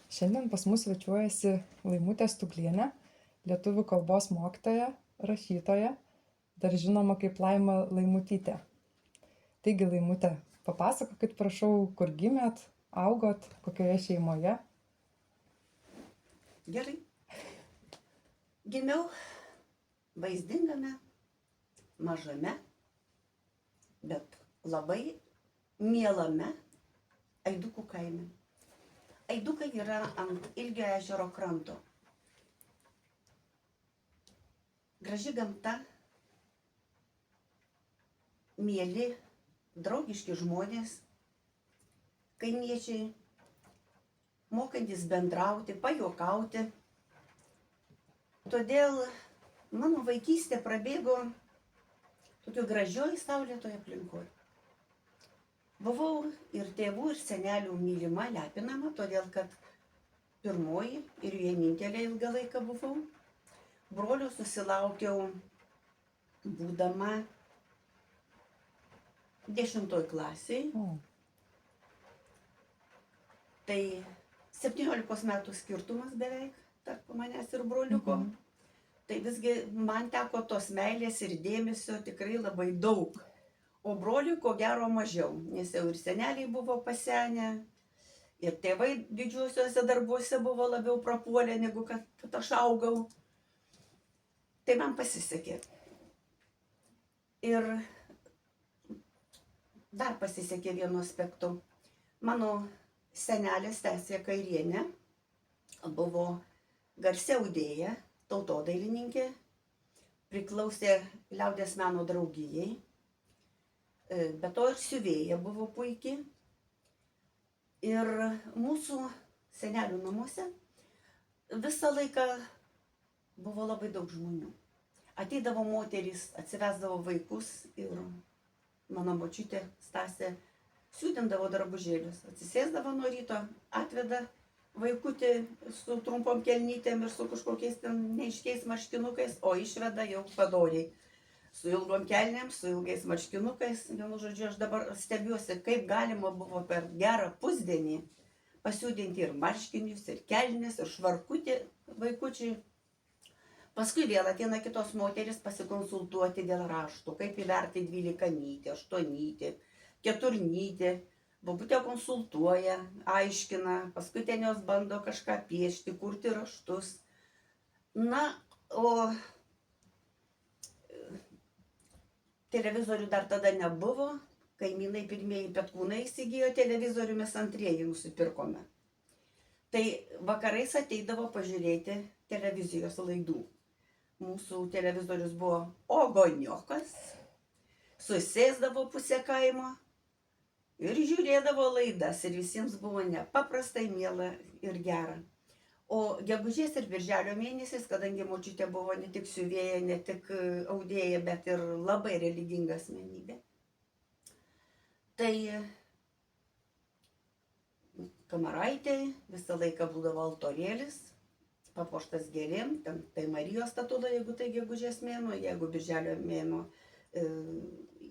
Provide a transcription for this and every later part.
Šiandien pas mus svečiuojasi Laimutė Stuglienė, lietuvių kalbos mokytoja, rašytoja, dar žinoma kaip Laima Laimutytė. Taigi, Laimutė, papasakokit, prašau, kur gimėt, augot, kokioje šeimoje? Gerai. Gimiau vaizdingame, mažame, bet labai mielame Aidukų kaime. Aidukai yra ant Ilgio ežero kranto. Graži gamta, mieli, draugiški žmonės, kaimiečiai, mokantis bendrauti, pajuokauti. Todėl mano vaikystė prabėgo tokio gražioj saulėtoj aplinkoje. Buvau ir tėvų, ir senelių mylima, lepinama, todėl kad pirmoji ir vienintelė ilgą laiką buvau. Brolio susilaukiau būdama 10 klasėj. Tai 17 metų skirtumas beveik tarp manęs ir broliuko. Tai visgi man teko tos meilės ir dėmesio tikrai labai daug. O broliui ko gero mažiau, nes jau ir seneliai buvo pasenę, ir tėvai didžiuosiuose darbuose buvo labiau prapuolę, negu kad aš augau. Tai man pasisekė. Ir dar pasisekė vienu aspektu. Mano senelės Stasė Kairienė buvo garsi audėja, tautodailininkė, priklausė liaudies meno draugijai. Be to ir siuvėja buvo puikiai. Ir mūsų senelių namuose visą laiką buvo labai daug žmonių. Ateidavo moterys, atsivesdavo vaikus ir mano močiutė Stasė siūdindavo drabužėlius. Atsisėsdavo nuo ryto, atveda vaikutį su trumpom kelnytėm ir su kažkokiais ten neiškiais marškinukais, o išveda jau padoriai. Su ilgom kelnėm, su ilgais marškinukais. Vienu žodžiu, aš dabar stebiuosi, kaip galima buvo per gerą pusdienį pasiūdinti ir marškinius, ir kelnes, ir švarkutį vaikučiai. Paskui vėl ateina kitos moteris pasikonsultuoti dėl raštų, kaip įverti 12-nytį, 8-nytį, 4-nytį. Bobutė konsultuoja, aiškina, paskui ten jos bando kažką piešti, kurti raštus. Na, o televizorių dar tada nebuvo, kaimynai pirmieji Petkūnai įsigijo televizorių, mes antrieji nusipirkome. Tai vakarais ateidavo pažiūrėti televizijos laidų. Mūsų televizorius buvo ogoniokas, susėsdavo pusę kaimo ir žiūrėdavo laidas ir visiems buvo nepaprastai miela ir gera. O gegužės ir birželio mėnesiais, kadangi močiutė buvo ne tik siuvėja, ne tik audėja, bet ir labai religinga asmenybė, tai kamaraitėj visą laiką būdavo altorėlis, papuoštas gėlėm, tai Marijos statula, jeigu tai gegužės mėnuo, jeigu birželio mėnuo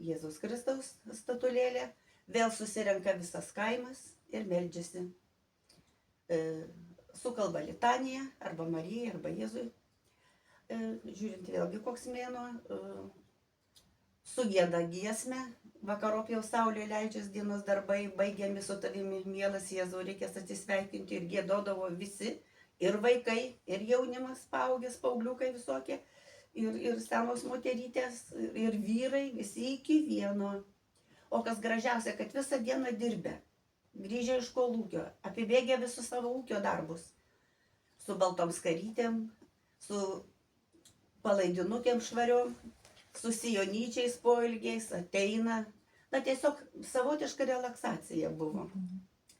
Jėzaus Kristaus statulėlė, vėl susirenka visas kaimas ir meldžiasi. Sukalba litaniją, arba Marijai, arba Jėzui, žiūrint vėlgi koks mėnuo, sugieda giesmę, vakarop jau saulė leidžias, dienos darbai, baigiami su tavimi, mielas Jėzau, reikės atsisveikinti, ir giedodavo visi, ir vaikai, ir jaunimas, paaugęs, paaugliukai visokie, ir senos moterytės, ir vyrai, visi iki vieno. O kas gražiausia, kad visą dieną dirbę, grįžę iš kolūkio, apibėgę visus savo ūkio darbus, su baltom skarytėm, su palaidinukėm švariom, su sijonyčiais poilgiais, ateina. Na, tiesiog savotiška relaksacija buvo.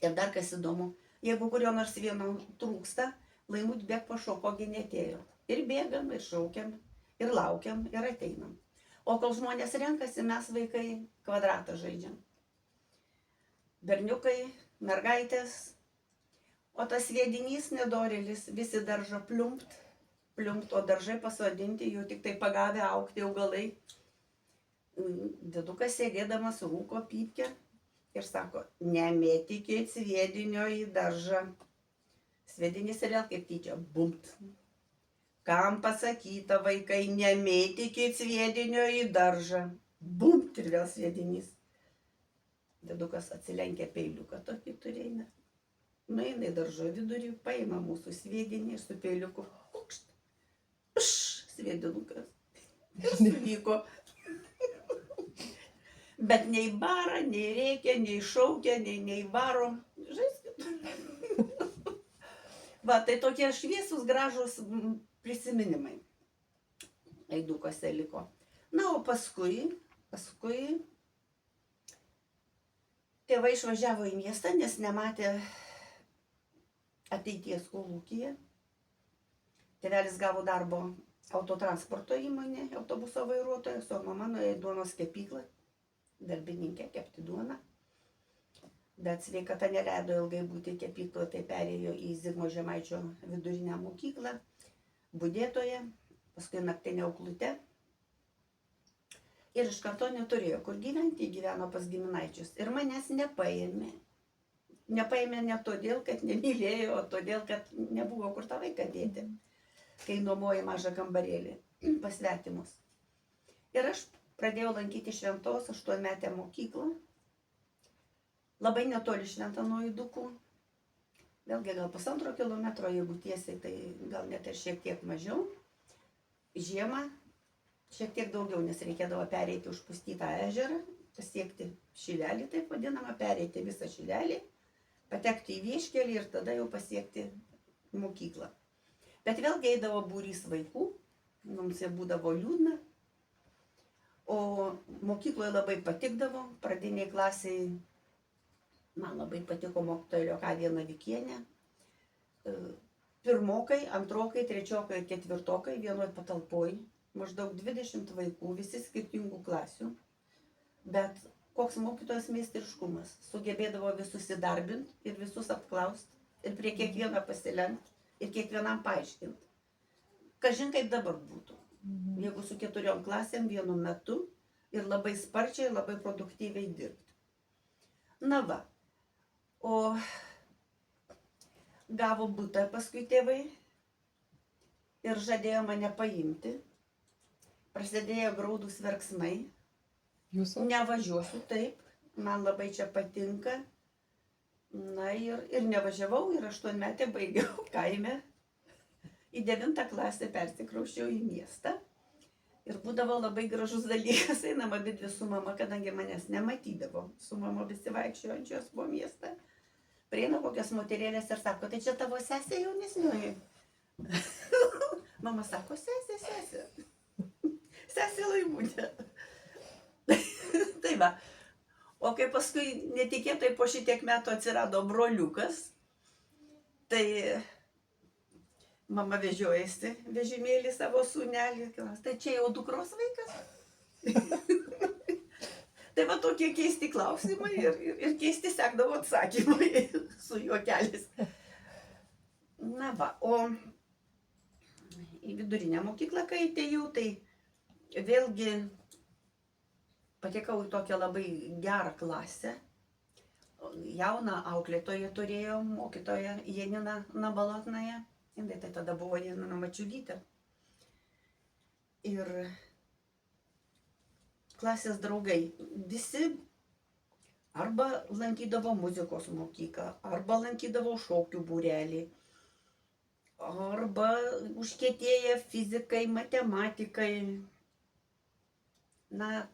Ir dar kas įdomu, jeigu kurio nors vieno trūksta, Laimut bėg pašoko, gi netėjo. Ir bėgam, ir šaukiam, ir laukiam, ir ateinam. O kol žmonės renkasi, mes vaikai kvadratą žaidžiam. Berniukai, mergaitės, o tas sviedinys nedorėlis, visi daržą pliumpt, o daržai pasodinti, jau tik tai pagavę augti augalai. Dėdukas sėdėdamas rūko pypkę ir sako, nemėtykit sviedinio į daržą. sviedinys ir vėl kaip tyčia, bumt. Kam pasakyta, vaikai, nemėtykit sviedinio į daržą. Bumt ir vėl sviedinys. Dedukas atsilenkia peiliuką tokį turėjime. Nueina į daržo vidurį, paima mūsų sviedinį su peiliuku. Pukšt. Pš, sviedinukas. Ir suvyko. Bet nei bara, nei reikia, nei šaukia, nei varom. Žaiskit. Va, tai tokie šviesūs, gražūs prisiminimai Aidukose liko. Na, o paskui tėvai išvažiavo į miestą, nes nematė ateities kolūkyje. Tėvelis gavo darbo autotransporto įmonė, autobuso vairuotojas, o mama nuėjo į duonos kepyklą, darbininkė kepti duoną. Bet sveikata neleido ilgai būti kepykloje, tai perėjo į Zigmo Žemaičio vidurinę mokyklą, budėtoje, paskui naktinę auklutę. Ir iš karto neturėjo kur gyventi, gyveno pas giminaičius. Ir manęs nepaėmė. Nepaėmė ne todėl, kad nemylėjo, o todėl, kad nebuvo kur tą vaiką dėti, kai nuomoja mažą kambarėlį pas svetimus. Ir aš pradėjau lankyti Šventos 8-metę mokyklą. Labai netoli Šventa nuo Aidukų. Vėlgi gal 1,5 kilometro, jeigu tiesiai, tai gal net ir šiek tiek mažiau. Žiemą šiek tiek daugiau, nes reikėdavo pereiti užpustytą ežerą, pasiekti šilelį, taip vadinamą, pereiti visą šilelį, patekti į vieškelį ir tada jau pasiekti mokyklą. Bet vėlgi eidavo būrys vaikų, mums jau būdavo liūdna, o mokykloje labai patikdavo, pradiniai klasiai. Man labai patiko mokytoja Liokadija Navikienė. Pirmokai, antrokai, trečiokai ir ketvirtokai vienoj patalpoj. Maždaug 20 vaikų, visi skirtingų klasių. Bet koks mokytojas meistriškumas. Sugebėdavo visus įdarbinti ir visus apklausti. Ir prie kiekvieno pasilenkti. Ir kiekvienam paaiškinti. Kažin kaip dabar būtų. Jeigu su 4 klasėm vienu metu ir labai sparčiai, labai produktyviai dirbti. Na va. O gavo butą paskui tėvai ir žadėjo mane paimti. Prasidėjo graudūs verksmai. Jūsų? Nevažiuosiu taip, man labai čia patinka. Na ir nevažiavau ir 8-metę baigiau kaime. Į 9 klasę persikrausčiau į miestą. Ir būdavo labai gražus dalykas, einam abidvi su mama, kadangi manęs nematydavo. Su mama visi vaikščiojančios po miestą. Prieina kokias moterėlės ir sako, tai čia tavo sesė jaunesnioji. Mama sako, sesė. Sesė Laimutė. Tai va. O kai paskui netikėtai po šitiek metų atsirado broliukas, tai mama vežiojasi vežimėlį savo sūnelį. Tai čia jau dukros vaikas? Tai va tokie keisti klausimai ir keisti sekdavo atsakymai su juokelis. Na va, o į vidurinę mokyklą, kai atėjau, tai vėlgi patekau į tokią labai gerą klasę. Jauną auklėtoją turėjo, mokytoją Janiną Nabalotnąją. Tai tada buvo Janina Mačiulytė. Ir klasės draugai visi arba lankydavo muzikos mokyklą, arba lankydavo šokių būrelį, arba užkietėję fizikai, matematikai. Na,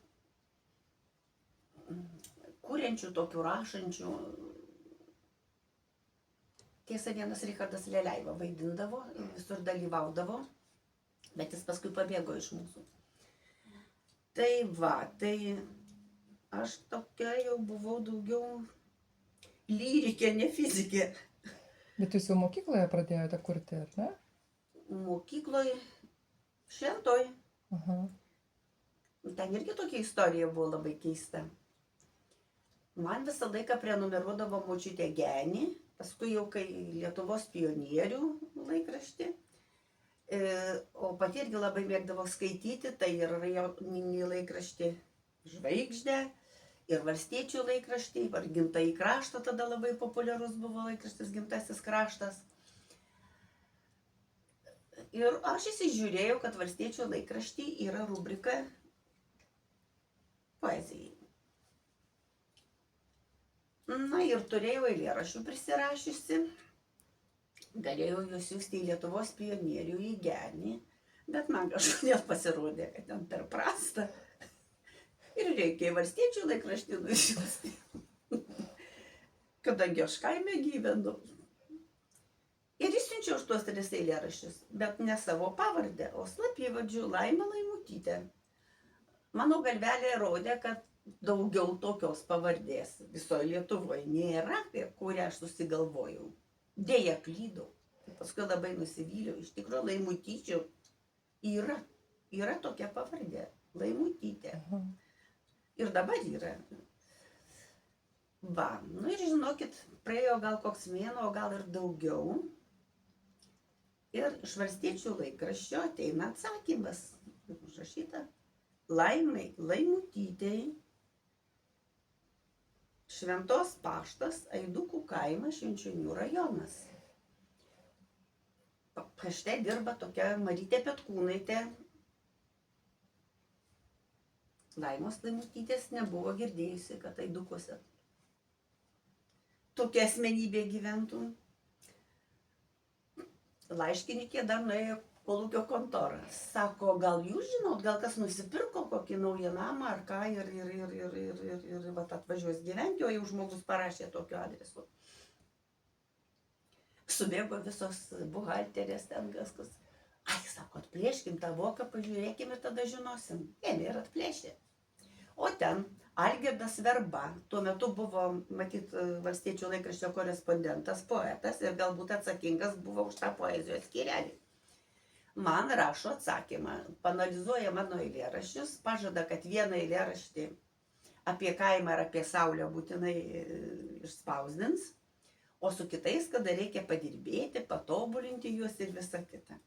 kuriančių tokių, rašančių. Tiesa, vienas Richardas Leleiva vaidindavo, visur dalyvaudavo, bet jis paskui pabėgo iš mūsų. Tai va, tai aš tokia jau buvau daugiau lyrikė, ne fizikė. Bet jūs jau mokykloje pradėjote kurti, ar ne? Mokykloje, Šventoj. Aha. Ten irgi tokia istorija buvo labai keista. Man visą laiką prenumeruodavo močiutė Genį, paskui jau kai Lietuvos pionierių laikraštį, o pati irgi labai mėgdavo skaityti, tai ir rajoninį laikraštį Žvaigždę, ir Valstiečių laikraštį, ir Gimtąjį kraštą, tada labai populiarus buvo laikraštis Gimtasis kraštas. Ir aš įsižiūrėjau, kad Valstiečių laikraštį yra rubrika poezijai. Na ir turėjau eilėraščių prisirašiusi, galėjau juos siųsti į Lietuvos pionierių į Genį, bet man kažkodėl pasirodė, kad ten per prasta. Ir reikia į Valstiečių laikraštį nusiųsti, kadangi aš kaime gyvenu. Ir išsiunčiau už tuos 3 eilėraščius, bet ne savo pavardę, o slapyvardžiu Laima Laimutytė. Mano galvelė rodė, kad daugiau tokios pavardės visoje Lietuvoje nėra, kurią aš susigalvojau. Deja, klydau. Paskui labai nusivyliau. Iš tikrųjų, Laimutyčių yra tokia pavardė. Laimutytė. Ir dabar yra. Va, nu ir žinokit, praėjo gal koks mėnuo, gal ir daugiau. Ir iš Valstiečių laikraščio ateina atsakymas. Užrašyta. Laimai Laimutytei. Šventos paštas, Aidukų kaimas, Švenčionių rajonas. Pašte dirba tokia Marytė Petkūnaitė. Laimos Laimutytės nebuvo girdėjusi, kad Aidukuose tokia asmenybė gyventų. Laiškininkė dar nuėjo kolūkio kontorą. Sako, gal jūs žinot, gal kas nusipirko kokį naują namą ar ką ir vat atvažiuos gyventi, o jau žmogus parašė tokiu adresu. Subėgo visos buhalterės ten gaskas. Ai, sako, atplėškim tą voką, pažiūrėkim ir tada žinosim. Ėmė ir atplėšė. O ten Algirdas Verba, tuo metu buvo, matyt, Valstiečių laikraščio korespondentas, poetas ir galbūt atsakingas buvo už tą poezijos skyrelį. Man rašo atsakymą, panalizuoja mano eilėraščius, pažada, kad vieną eilėraštį apie kaimą ir apie saulę būtinai išspausdins, o su kitais, kada reikia padirbėti, patobulinti juos ir visą kitą.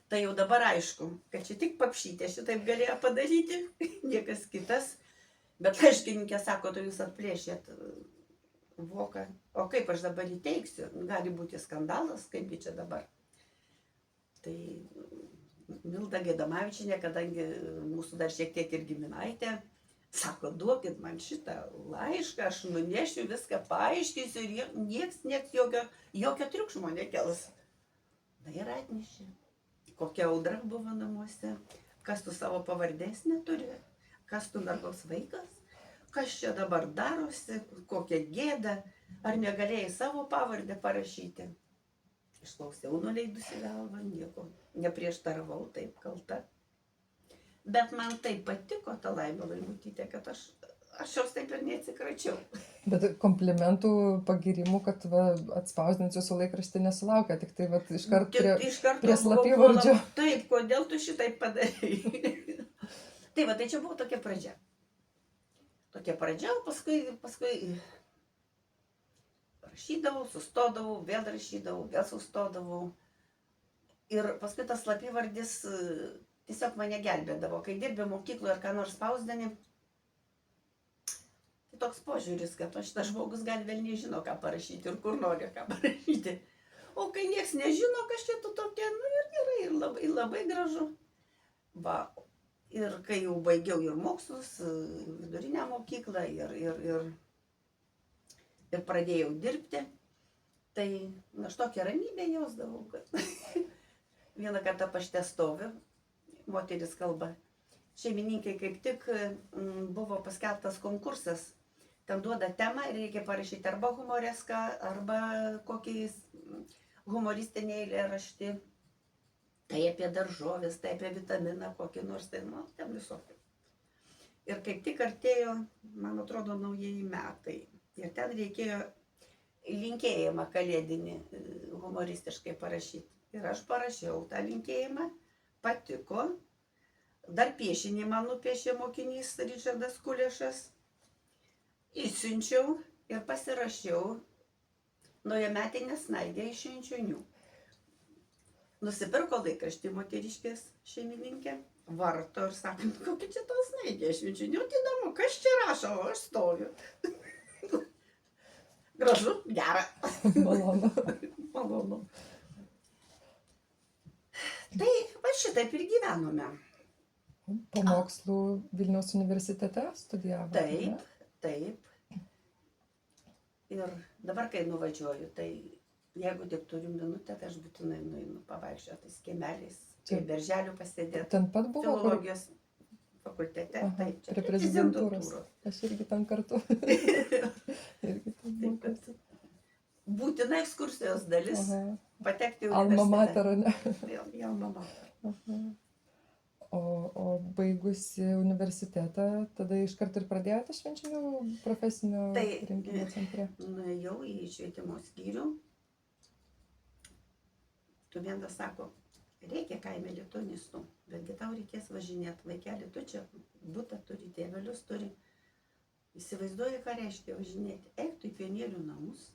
Tai jau dabar aišku, kad čia tik Papšytė šitaip galėjo padaryti, niekas kitas. Bet laiškininkė sako, tu jūs atplėšėt voką. O kaip aš dabar įteiksiu? Gali būti skandalas, kaipgi čia dabar. Tai Milda Gaidamavičienė, kadangi mūsų dar šiek tiek ir giminaitė, sako, duokit man šitą laišką, aš nunešiu viską, paaiškinsiu ir nieks jokio triukšmo nekels. Na ir atnešė. Kokia audra buvo namuose, kas tu savo pavardės neturi, kas tu dar koks vaikas, kas čia dabar darosi, kokia gėda, ar negalėjai savo pavardę parašyti. Išklausiau nuleidusi galvą, nieko neprieštaravau, taip kalta. Bet man taip patiko ta Laima Laimutytė, kad aš jos taip ir neatsikračiau. Bet komplimentų, pagirimų, kad atspausdinsiu su laikraštį nesulaukia, tik tai iškart prie slapyvardžio. Taip, kodėl tu šitai padarai? Tai tai čia buvo tokia pradžia. Tokia pradžia, o paskui rašydavau, sustodavau, vėl rašydavau, vėl sustodavau. Ir paskui tas slapyvardis tiesiog mane gelbėdavo. Kai dirbė mokykloje ar ką nors spausdini, tai toks požiūris, kad šitas žmogus gal vėl nežino, ką parašyti ir kur nori ką parašyti. O kai nieks nežino, kas čia tu tokia, ir gerai, ir labai gražu. Va, ir kai jau baigiau ir mokslus, vidurinę mokyklą ir pradėjau dirbti, tai aš tokią ramybę jausdavau, kad vieną kartą pašte stoviu, moteris kalba. Šeimininkai kaip tik buvo paskelbtas konkursas, ten duoda temą ir reikia parašyti arba humoreską, arba kokį humoristinį eilėraštį. Tai apie daržovės, tai apie vitaminą kokį nors, tai ten visokį. Ir kaip tik artėjo, man atrodo, naujieji metai. Ir ten reikėjo linkėjimą kalėdinį humoristiškai parašyti. Ir aš parašiau tą linkėjimą, patiko. Dar piešinį man nupiešė mokinys Ričardas Kulešas. Išsiunčiau ir pasirašiau naujametinę snaigę iš Švenčionių. Nusipirko laikraštį moteriškės šeimininkė, varto ir sako, kokia čia ta snaigė iš Švenčionių, tai įdomu, kas čia rašo, o aš stoviu. Gražu, gera. Malonu. Malonu. Tai taip ir gyvenome. Po mokslų Vilniaus universitete studijavote? Taip, taip. Ir dabar, kai nuvažiuoju, tai jeigu tik turiu minutę, tai aš būtinai nueinu pavaikščioti tais kiemeliais, prie berželių pasėdėti. Ten pat buvo? Filologijos fakultete, Aha, taip, čia prie prezidentūros. prezidentūros. Aš irgi ten kartu. Irgi ten Taip, kad mokiausi. būtina ekskursijos dalis, Aha. patekti į Alma universitetą. mater, ne? Vėl, į alma mater. Aha. O baigusi universitetą, tada iškart ir pradėjote Švenčionių profesinio Tai, rengimo centre? Nuėjau į švietimo skyrių. Studentas sako, reikia kaime lituanistų, betgi tau reikės važinėti. Vaikeli, tu čia butą turi, tėvelius turi. Įsivaizduoji, ką reiškia važinėti. Eik tu į pionierių namus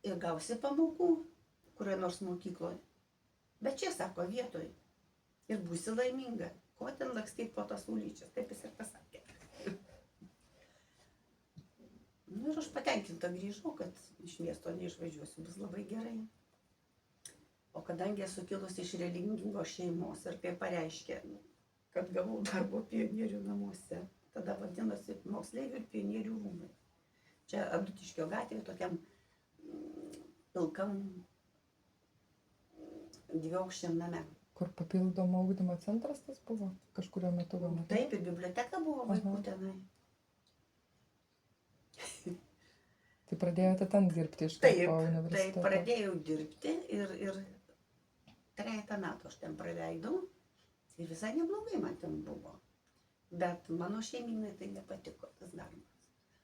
ir gausi pamokų, kurioje nors mokykloje. Bet čia, sako, vietoj. Ir būsi laiminga. Ko ten lakstyti po tas ulyčias? Taip jis ir pasakė. Nu ir aš patenkinta grįžau, kad iš miesto neišvažiuosiu, bus labai gerai. O kadangi esu kilus iš religingos šeimos ir kaip pareiškė, kad gavau darbo pionierių namuose, tada vadinosi moksleivių ir pionierių rūmai. Čia Adutiškio gatvėje, tokiam pilkam dviaukščiam name. Kur papildomo ugdymo centras tas buvo? Kažkurio metu gal metu? Taip, ir biblioteka buvo vaikų Aha. tenai. Tai pradėjote ten dirbti iš Taip, karto taip, universiteto? pradėjau dirbti ir 3 metų aš ten praleidau ir visai neblogai man ten buvo. Bet mano šeiminai tai nepatiko tas darbas.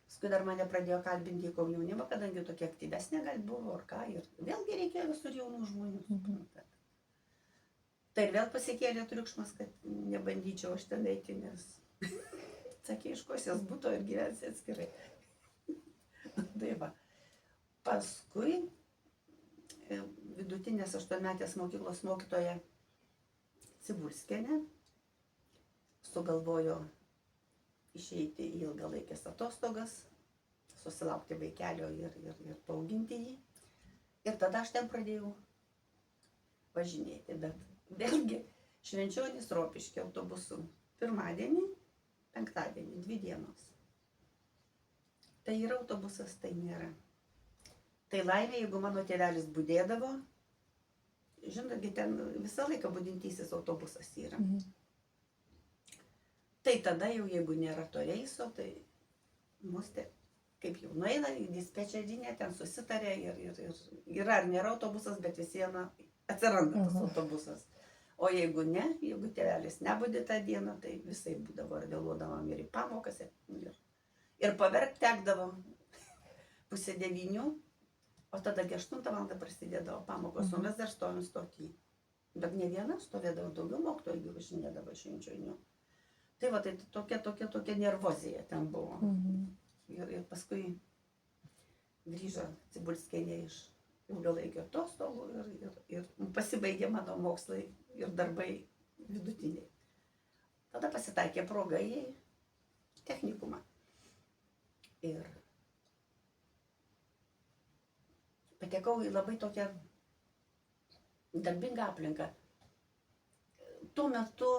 Paskui dar mane pradėjo kalbinti į komjaunimą, kadangi tokia aktyvesnė gal buvo ar ką. Ir vėlgi reikėjo visur jaunų žmonių. suprantat. Tai ir vėl pasikėlė triukšmas, kad nebandyčiau aš ten eiti, nes sakė, iškosies būto ir gyvensi atskirai. Tai va. Paskui vidutinės 8-metės mokyklos mokytoja Cibulskienė sugalvojo išeiti į ilgalaikės atostogas, susilaukti vaikelio ir paauginti jį. Ir tada aš ten pradėjau važinėti, bet vėlgi Švenčionys Rokiškio autobusu pirmadienį, penktadienį, 2 dienos. Tai yra autobusas, tai nėra. Tai laimė, jeigu mano tėvelis budėdavo, žinotgi, ten visą laiką budintysis autobusas yra. Tai tada jau, jeigu nėra to reiso, tai mus kaip jau nueina į dispečerinę, ten susitarė ir yra ar nėra autobusas, bet vis viena atsiranda tas autobusas. O jeigu ne, jeigu tėvelis nebudi tą dieną, tai visai būdavo ir vėluodavom ir į pamokas. Ir paverkt tekdavo 8:30, o tada 8 valandą prasidėdavo pamokos, o mes dar stovim stoty. Bet ne viena stovėdavo, daugiau mokytojų važinėdavo iš Švenčionių. Tai va, tai tokia nervozija ten buvo. Ir paskui grįžo Cibulskienė iš ilgalaikio atostogų ir pasibaigė mano mokslai ir darbai vidutiniai. Tada pasitaikė proga į technikumą. Ir patekau į labai tokią darbingą aplinką. Tuo metu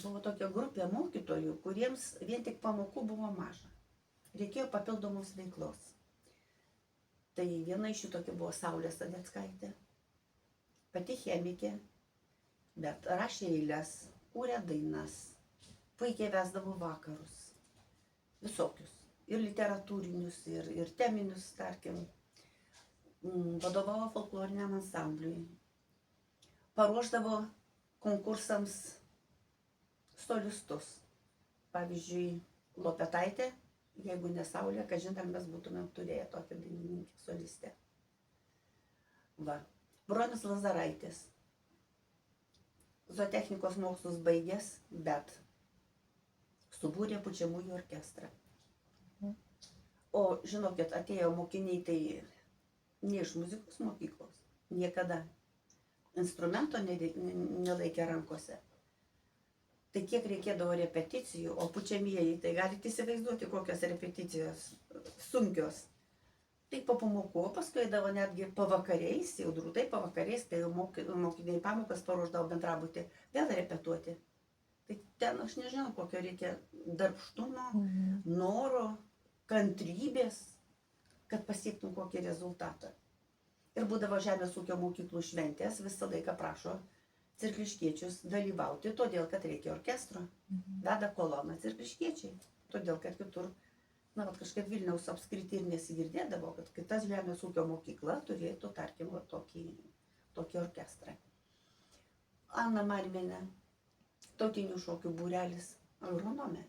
buvo tokia grupė mokytojų, kuriems vien tik pamokų buvo maža. Reikėjo papildomos veiklos. Tai viena iš jų tokia buvo Saulė Sadeckaitė, pati chemikė, bet rašė eiles, kūrė dainas, puikiai vesdavo vakarus, visokius, ir literatūrinius, ir teminius, tarkim, vadovavo folkloriniam ansambliui, paruošdavo konkursams solistus, pavyzdžiui, Lopetaitė. Jeigu ne Saulė, kažin ar mes būtumėm turėję tokią dainininkę solistę. Va. Bronius Lazaraitis. Zootechnikos mokslus baigęs, bet subūrė pučiamųjų orkestrą. O žinokit, atėjo mokiniai tai ne iš muzikos mokyklos. Niekada. Instrumento nelaikė rankose. Tai kiek reikėdavo repeticijų, o pučiamieji, tai galite įsivaizduoti, kokios repeticijos sunkios. Tai po pamokų, paskui eidavo netgi pavakariais, jau drūtai pavakariais, kai jau mokiniai pamokas paruošdavo bendrabutį, vėl repetuoti. Tai ten aš nežinau, kokio reikia darbštumo, noro, kantrybės, kad pasiektum kokį rezultatą. Ir būdavo žemės ūkio mokyklų šventės, visą laiką prašo cirkliškiečius dalyvauti, todėl kad reikia orkestro. Veda koloną cirkliškiečiai, todėl kad kitur, na, kažkaip Vilniaus apskrity ir nesigirdėdavo, kad kitas žemės ūkio mokykla turėtų, tarkim, tokį orkestrą. Ana Marmienė, tautinių šokių būrelis, agronomė.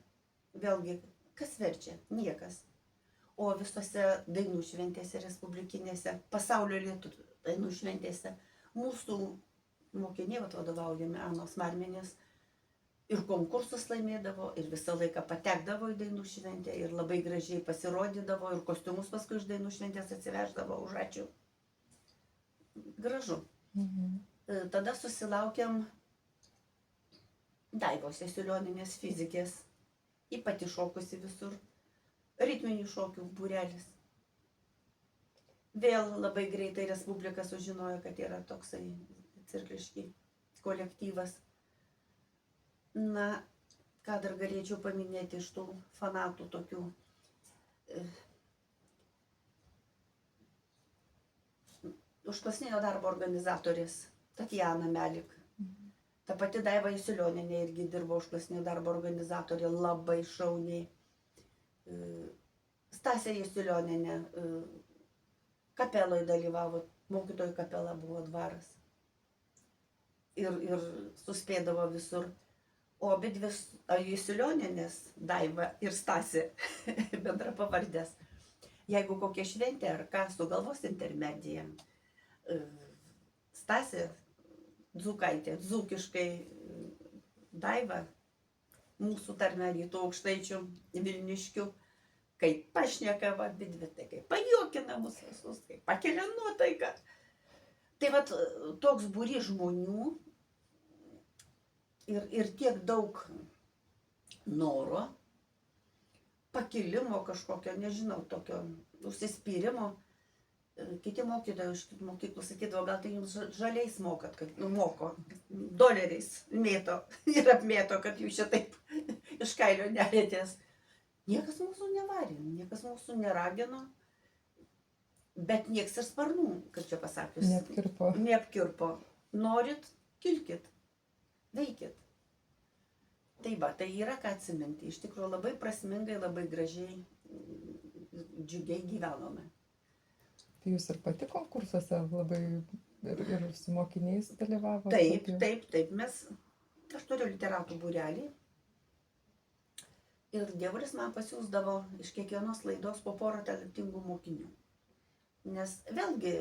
Vėlgi, kas verčia? Niekas. O visose dainų šventėse respublikinėse, pasaulio lietuvių dainų šventėse, mūsų mokiniai vadovaujami Anos Marmienės ir konkursus laimėdavo, ir visą laiką patekdavo į dainų šventę, ir labai gražiai pasirodydavo, ir kostiumus paskui iš dainų šventės atsiveždavo už ačiū. Gražu. Tada susilaukėm Daivos Jasiulioninės fizikės, ypač šokusi visur. Ritminių šokių būrelis. Vėl labai greitai Respublika sužinojo, kad yra toksai cirkliški kolektyvas. Na, ką dar galėčiau paminėti iš tų fanatų tokių. Užklasinio darbo organizatorės Tatjana Melik. Ta pati Daiva Jasiulioninė irgi dirbo užklasinio darbo organizatorė labai šauniai. Stasė Jasiulioninė kapeloje dalyvavo, mokytojų kapela buvo dvaras. Ir suspėdavo visur. O abidvi Jasiulioninės, Daiva ir Stasė, bendra pavardės. Jeigu kokia šventė ar ką sugalvos intermedija, Stasė dzūkaitė, dzūkiškai Daiva, mūsų tarme Rytų aukštaičių, Vilniškių, kaip pašnekava abidvi, tai kaip pajuokina mus visus, kaip pakelia nuotaiką. Tai vat toks būrys žmonių ir tiek daug noro, pakilimo kažkokio, nežinau, tokio užsispyrimo. Kiti mokytojai iš kitų mokyklų sakydavo, gal tai jums žaliais mokat, kad moko, doleriais mėto ir apmėto, kad jūs čia taip iš kailio nerėtės. Niekas mūsų nevarė, niekas mūsų neragino, bet nieks ir sparnų, kaip čia pasakius, neapkirpo. Norit, kilkit, veikit. Tai va, tai yra ką atsiminti. Iš tikrųjų labai prasmingai, labai gražiai, džiugiai gyvenome. Tai jūs ir pati konkursuose labai ir su mokiniais dalyvavote? Taip. Aš turiu literatų būrelį. Ir dievulis man pasiūsdavo iš kiekvienos laidos po porą talentingų mokinių. Nes vėlgi,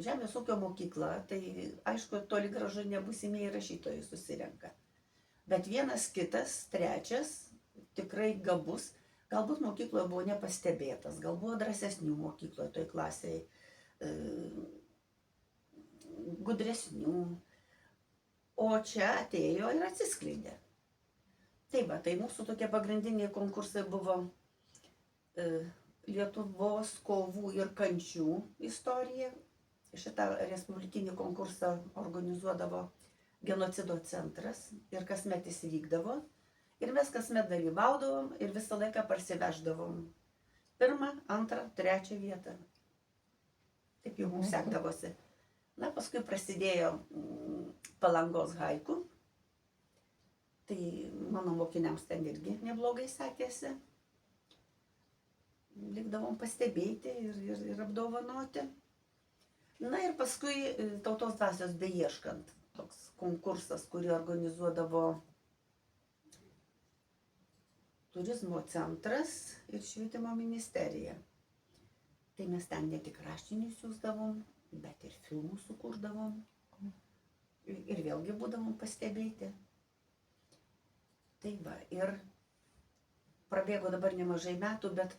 žemės ūkio mokykla, tai aišku, toli gražu nebūsimieji rašytojai susirenka. Bet vienas kitas, trečias, tikrai gabus, galbūt mokykloje buvo nepastebėtas, gal buvo drąsesnių mokykloje toj klasėje, gudresnių. O čia atėjo ir atsiskleidė. Tai va, tai mūsų tokie pagrindiniai konkursai buvo Lietuvos kovų ir kančių istorija. Šitą respublikinį konkursą organizuodavo genocido centras ir kasmet jis vykdavo. Ir mes kasmet dalyvaudavom ir visą laiką parsiveždavom 1, 2, 3 vietą. Taip jau mums sekdavosi. Na, paskui prasidėjo Palangos haiku. Tai mano mokiniams ten irgi neblogai sekėsi. Likdavom pastebėti ir apdovanoti. Na ir paskui tautos dvasios beieškant. Toks konkursas, kurį organizuodavo turizmo centras ir švietimo ministerija. Tai mes ten ne tik raštinius siųsdavom, bet ir filmų sukurdavom. Ir vėlgi būdavom pastebėti. Tai va, ir prabėgo dabar nemažai metų, bet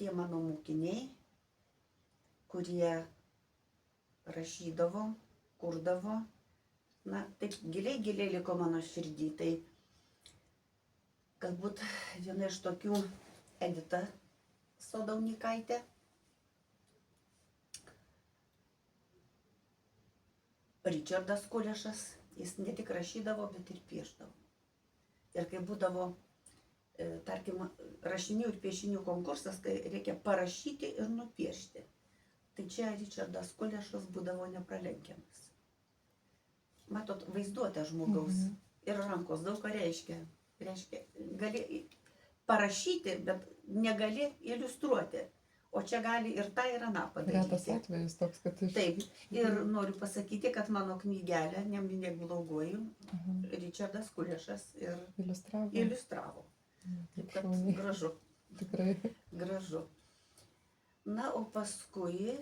tie mano mokiniai, kurie rašydavo, kurdavo, na, taip giliai liko mano širdį. Tai galbūt viena iš tokių Edita Sodaunikaitė. Richardas Kulešas, jis ne tik rašydavo, bet ir piešdavo. Ir kai būdavo, tarkim, rašinių ir piešinių konkursas, kai reikia parašyti ir nupiešti. Tai čia Richardas Kulešas būdavo nepralenkiamas. Matot, vaizduotė žmogaus ir rankos daug ką reiškia. Reiškia, gali parašyti, bet negali iliustruoti. O čia gali ir tą, ir aną padaryti. Retas atvejis toks, kad iš... Taip. Ir noriu pasakyti, kad mano knygelę, nebloguoju, Richardas Kulešas ir iliustravo. Taip kad gražu. Tikrai. Gražu. Na, o paskui,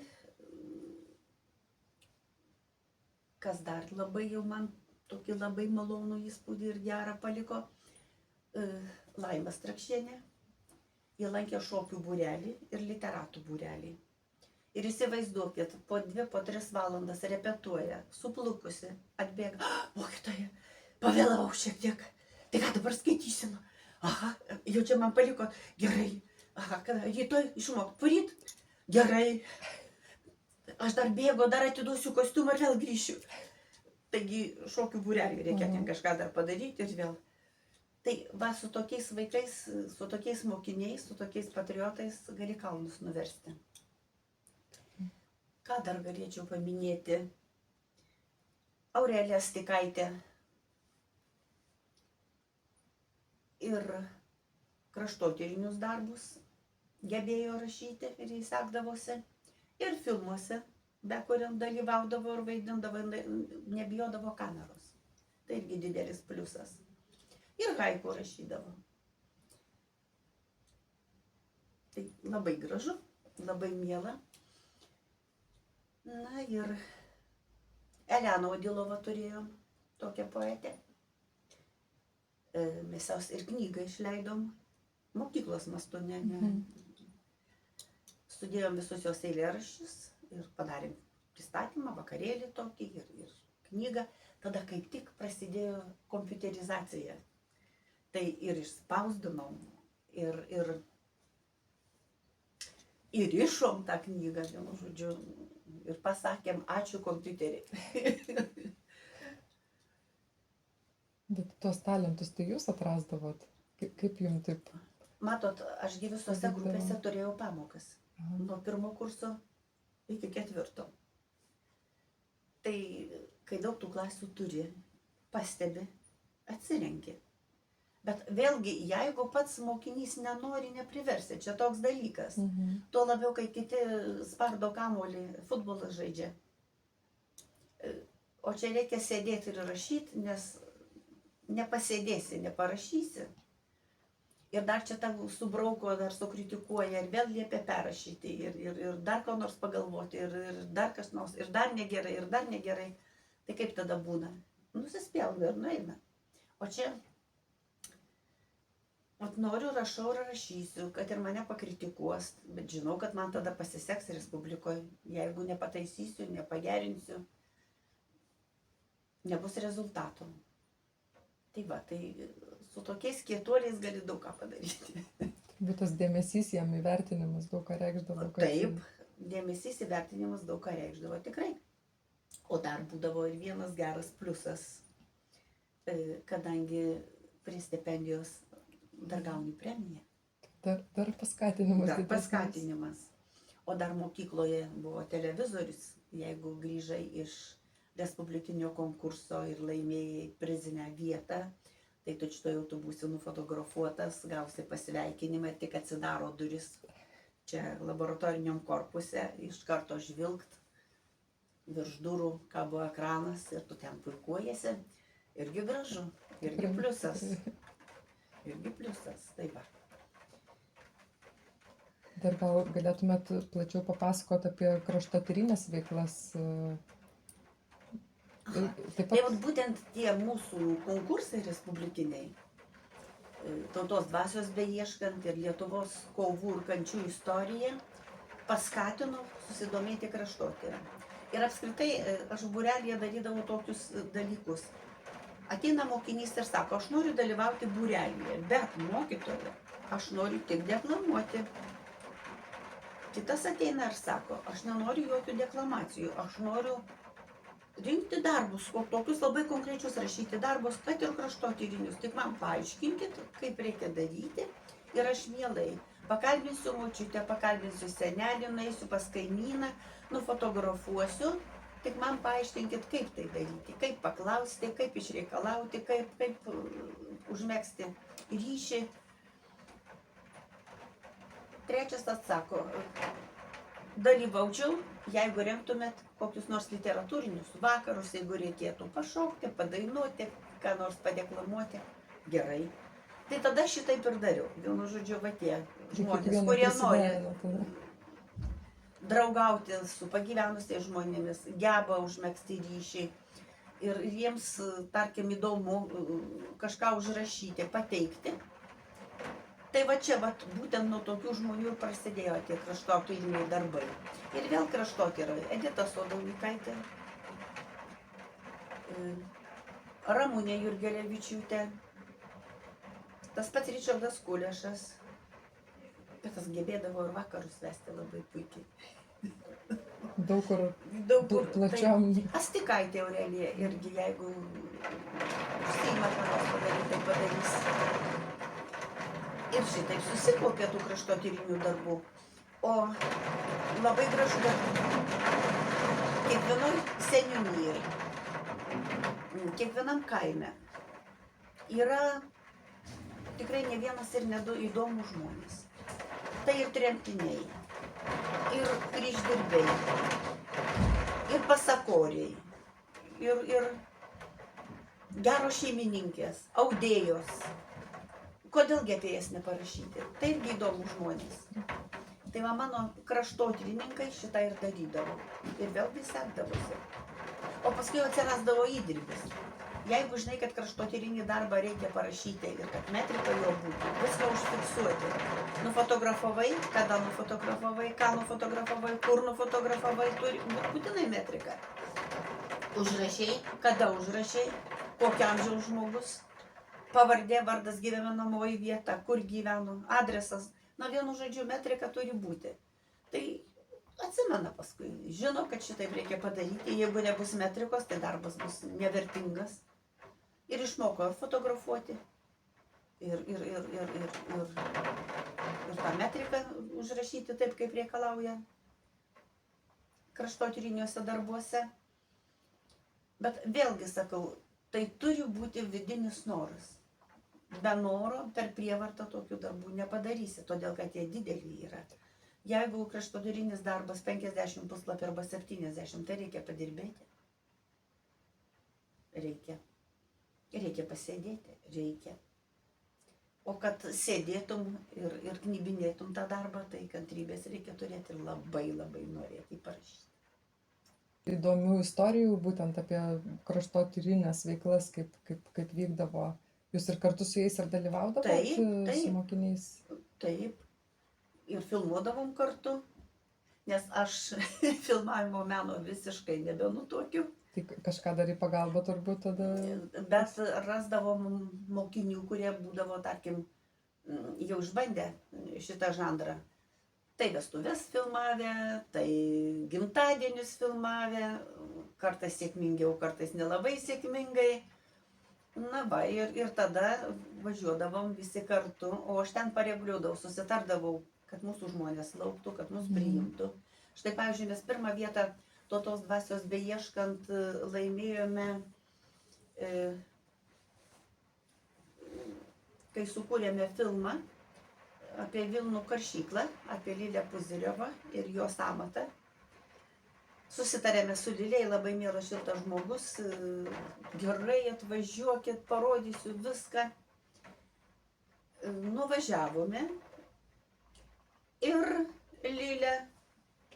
kas dar labai jau man tokį labai malonų įspūdį ir gerą paliko, Laima Strakšienė. Jie lankė šokių būrelį ir literatų būrelį. Ir įsivaizduokit, po 2-3 valandas repetuoja, suplukusi, atbėga, mokytoja, pavėlavau šiek tiek, tai ką dabar skaitysim? Aha, jau čia man paliko, gerai, aha, kada, rytoj išmok, poryt, gerai, aš dar bėgu, dar atiduosiu kostiumą ir vėl grįšiu. Taigi šokių būrelį reikia ten kažką dar padaryti ir vėl. Tai va, su tokiais vaikais, su tokiais mokiniais, su tokiais patriotais gali kalnus nuversti. Ką dar galėčiau paminėti? Aurelija Stikaitė ir kraštotyrinius darbus gebėjo rašyti ir jis sekdavosi. Ir filmuose, be kuriam dalyvaudavo ir vaidindavo, nebijodavo kameros. Tai irgi didelis pliusas. Ir haiku rašydavo. Tai labai gražu, labai miela. Na ir Eleną Odilovą turėjom, tokią poetę. Mes jos ir knygą išleidom, mokyklos mastu, Studijom visus jos eilėraščius ir padarėm pristatymą, vakarėlį tokį ir knygą. Tada kaip tik prasidėjo kompiuterizacija. Tai ir išspausdinom, ir išom tą knygą, vienu žodžiu, ir pasakėm, ačiū kompiuterį. Bet tuos talentus tai jūs atrasdavot? Kaip jums taip? Matot, ašgi visose grupėse turėjau pamokas. Nuo 1 kurso iki 4. Tai, kai daug tų klasių turi, pastebi, atsirenki. Bet vėlgi, jeigu pats mokinys nenori, nepriversi, čia toks dalykas. Tuo labiau, kai kiti spardo kamuolį, futbolą žaidžia. O čia reikia sėdėti ir rašyti, nes nepasėdėsi, neparašysi. Ir dar čia tau subrauko, dar sukritikuoja ir vėl liepia perrašyti. Ir dar ko nors pagalvoti, ir dar kas nors, ir dar negerai. Tai kaip tada būna? Nusispjauna ir nueina. O čia... Vat noriu, rašau ir rašysiu, kad ir mane pakritikuos, bet žinau, kad man tada pasiseks Respublikoje. Jeigu nepataisysiu, nepagerinsiu, nebus rezultatų. Tai va, tai su tokiais kietuoliais gali daug ką padaryti. Bet tas dėmesys jam įvertinimas daug ką reikšdavo. Taip, dėmesys įvertinimas daug ką reikšdavo tikrai. O dar būdavo ir vienas geras pliusas, kadangi prie stipendijos dar gauni premiją. Dar paskatinimas. Dar paskatinimas. O dar mokykloje buvo televizorius, jeigu grįžai iš respublikinio konkurso ir laimėjai prizinę vietą, tai tu šitoj jau tu būsi nufotografuotas, gausi pasveikinimą ir tik atsidaro duris čia laboratoriniam korpuse, iš karto žvilgt, virš durų kabo ekranas ir tu ten puikuojasi. Irgi gražu, irgi pliusas. Irgi pliusas, tai va. Dar gal galėtumėt plačiau papasakot apie kraštotyrinės veiklas? Tai būtent tie mūsų konkursai respublikiniai, Tautos dvasios beieškant ir Lietuvos kovų ir kančių istorija, paskatino susidomėti kraštotyrą. Ir apskritai aš būrelyje darydavau tokius dalykus. Ateina mokinys ir sako, aš noriu dalyvauti būrelyje, bet mokytoja, aš noriu tik deklamuoti. kitas ateina ir sako, aš nenoriu jokių deklamacijų, aš noriu rinkti darbus, tokius labai konkrečius rašyti darbus, kad ir kraštotyrinius. Tik man paaiškinkit, kaip reikia daryti ir aš mielai pakalbinsiu močiutę, pakalbinsiu senelį, nueisiu pas kaimyną, nufotografuosiu, tik man paaiškinkit, kaip tai daryti, kaip paklausti, kaip išreikalauti, kaip užmegzti ryšį. Trečias atsako, dalyvaučiau, jeigu rengtumėt kokius nors literatūrinius vakarus, jeigu reikėtų pašokti, padainuoti, ką nors padeklamuoti. Gerai. Tai tada šitaip ir dariau. Vienu žodžiu, va tie žmonės, kurie nori draugauti su pagyvenusiais žmonėmis, geba užmegzti ryšį ir jiems, tarkim, įdomu kažką užrašyti, pateikti. Tai va čia, būtent nuo tokių žmonių ir prasidėjo tie kraštotyriniai darbai. Ir vėl kraštotyrai. Edita Sodaunikaitė, Ramunė Jurgelevičiūtė, tas pats Ričardas Kulešas, bet tas gebėdavo ir vakarus vesti labai puikiai. Daug kur plačiom. Astikaitė Aurelija irgi, jeigu užsiima ką nors padaryti, tai padarys. Ir šitaip susikaupė tų kraštotyrinių darbų. O labai gražu, kad kiekvienoj seniūnijoj, kiekvienam kaime yra tikrai ne vienas ir ne du įdomūs žmonės. Tai ir tremtiniai, ir kryždirbiai, ir pasakoriai, ir geros šeimininkės, audėjos. Kodėlgi apie jas neparašyti? Tai irgi įdomūs žmonės. Tai va mano kraštotyrininkai šitą ir darydavo. Ir vėlgi sekdavosi. O paskui atsirasdavo įdirbis. Jeigu žinai, kad kraštotyrinį darbą reikia parašyti ir kad metrika jo būtų, viską užfiksuoti. Nufotografavai, kada nufotografavai, ką nufotografavai, kur nufotografavai, turi būtinai metrika. Užrašiai, kada užrašiai, kokio amžiaus žmogus. Pavardė, vardas, gyvenamoji vieta, kur gyveno, adresas. Na, vienu žodžiu, metrika turi būti. Tai atsimena paskui, žino, kad šitaip reikia padaryti. Jeigu nebus metrikos, tai darbas bus nevertingas. Ir išmoko ir fotografuoti. Ir tą metriką užrašyti taip, kaip reikalauja kraštotyriniuose darbuose. Bet vėlgi sakau, tai turi būti vidinis noras. Be noro per prievartą tokių darbų nepadarysi, todėl kad jie dideliai yra. Jeigu kraštotyrinis darbas 50 puslapį arba 70, tai reikia padirbėti. Reikia. Reikia pasėdėti. Reikia. O kad sėdėtum ir knibinėtum tą darbą, tai kantrybės reikia turėti ir labai labai norėti parašyti. Įdomių istorijų būtent apie kraštotyrinės veiklas, kaip vykdavo. Jūs ir kartu su jais ir dalyvaudavot? Taip. Su mokiniais? Taip. Ir filmuodavom kartu, nes aš filmavimo meno visiškai nebenutuokiu. Tai kažką dar į pagalbą turbūt tada? Bet rasdavom mokinių, kurie būdavo, tarkim, jau išbandę šitą žanrą. Tai vestuvės filmavę, tai gimtadienius filmavę, kartais sėkmingiau, kartais nelabai sėkmingai. Na va, ir tada važiuodavom visi kartu, o aš ten pareguliuodavau, susitardavau, kad mūsų žmonės lauktų, kad mus priimtų. Štai, pavyzdžiui, mes pirmą vietą tautos dvasios beieškant laimėjome, kai sukūrėme filmą apie Vilnų karšyklą, apie Lilę Puziriovą ir jos amatą. Susitarėme su Lilė, labai mielas šiltas žmogus, gerai atvažiuokit, parodysiu viską. Nuvažiavome ir Lilė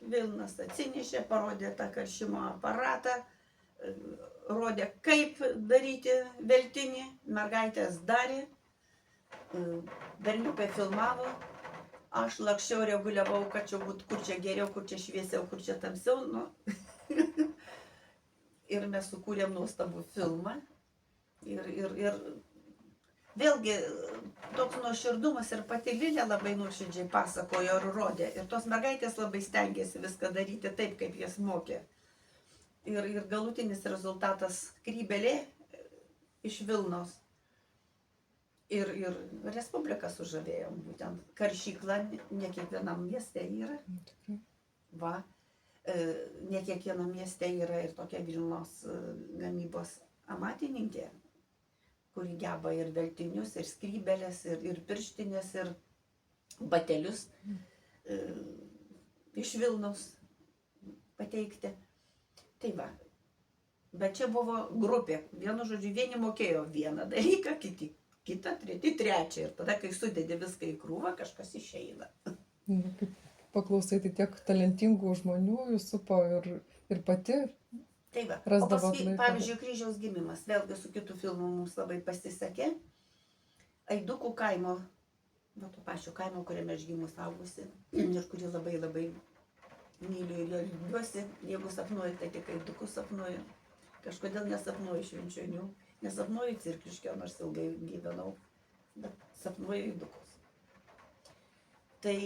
Vilnas atsinešė, parodė tą karšimo aparatą, rodė, kaip daryti veltinį, mergaitės darė, berniukai filmavo, aš lakščiau reguliavau, kad čia būtų, kur čia geriau, kur čia šviesiau, kur čia tamsiau. Nu. Ir mes sukūrėm nuostabų filmą. Ir vėlgi toks nuoširdumas ir pati Lilė labai nuoširdžiai pasakojo ir rodė. Ir tos mergaitės labai stengiasi viską daryti taip, kaip jas mokė. Ir galutinis rezultatas skrybėlė iš Vilnos. Ir Respubliką sužavėjom, būtent karšykla ne kiekvienam mieste yra. Va, ne kiekvienam mieste yra ir tokia Vilnos gamybos amatininkė, kuri geba ir veltinius, ir skrybelės, ir pirštinės, ir batelius iš Vilnos pateikti. Tai va, bet čia buvo grupė. Vienu žodžiu, vieni mokėjo vieną dalyką, kiti kitą, treti trečią. Ir tada, kai sudedi viską į krūvą, kažkas išeina. Kaip paklausai, tai tiek talentingų žmonių jūs supo ir pati. Tai va, o Rasdavot paskui, laiko. pavyzdžiui, Kryžiaus gimimas, vėlgi su kitu filmu mums labai pasisekė. Aidukų kaimo, nuo to pačio kaimo, kuriame aš gimus augusi ir kurį labai labai myliu ir jo liūdžiuosi. Jeigu sapnuoju, tai tik Aidukus sapnuoju. Kažkodėl nesapnuoju Švenčionių, nesapnuoju Cirkliškio, nors ilgai gyvenau, bet sapnuoju Aidukus. Tai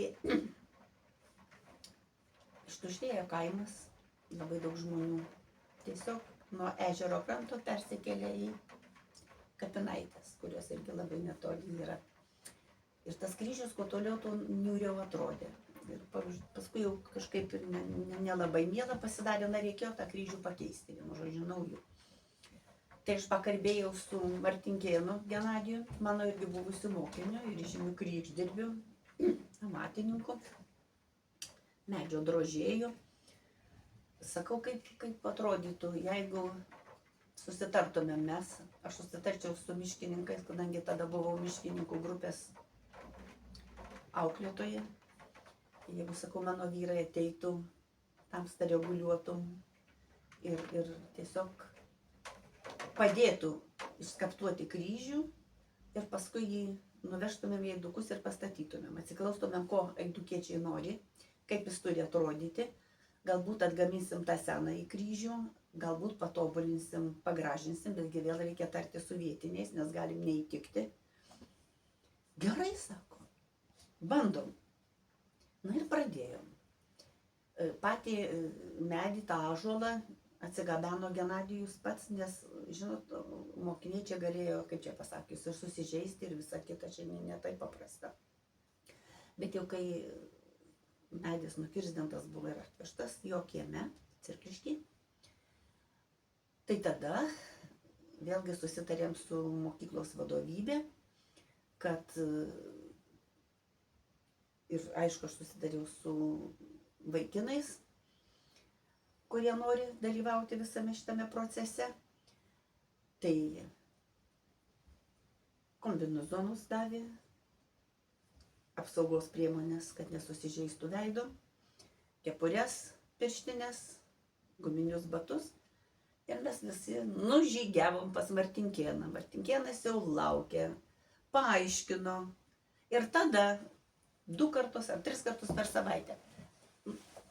ištuštėjo kaimas, labai daug žmonių. Tiesiog nuo ežero kranto persikėlė į kapinaitės, kurios irgi labai netoli yra. Ir tas kryžius, kuo toliau, tuo niūriau atrodė. Ir paskui jau kažkaip nelabai miela pasidarė, na reikėjo tą kryžių pakeisti, vienu žodžiu, naujų. Tai aš pakalbėjau su Martinkėnu Genadiju, mano irgi buvusiu mokiniu ir žymiu krikšdirbiu, amatininku, medžio drožėjų. Sakau, kaip atrodytų, jeigu susitartume mes, aš susitarčiau su miškininkais, kadangi tada buvau miškininkų grupės auklėtoja. Jeigu, sakau, mano vyrai ateitų, tamsta reguliuotų ir tiesiog padėtų išskaptuoti kryžių ir paskui jį nuvežtumėm į Aidukus ir pastatytumėm. Atsiklaustumėm, ko aidukiečiai nori, kaip jis turi atrodyti. Galbūt atgaminsim tą senąjį kryžių, galbūt patobulinsim, pagražinsim, betgi vėl reikia tarti su vietiniais, nes galim neįtikti. Gerai, sako, bandom. Na ir pradėjom. Patį medį, tą ąžuolą atsigabeno Genadijus pats, nes, žinot, mokiniai čia galėjo, kaip čia pasakius, ir susižeisti ir visa kita, čia ne taip paprasta. Bet jau kai medis nukirsdintas buvo ir atvežtas jo kieme, Cirklišky, tai tada vėlgi susitarėm su mokyklos vadovybė, kad ir aišku, aš susidariau su vaikinais, kurie nori dalyvauti visame šitame procese. Tai kombinezonus davė, apsaugos priemonės, kad nesusižeistų veido, kepures, pirštinės, guminius batus. Ir mes visi nužygiavom pas Martinkėną. Martinkėnas jau laukė, paaiškino. Ir tada 2 kartus ar 3 kartus per savaitę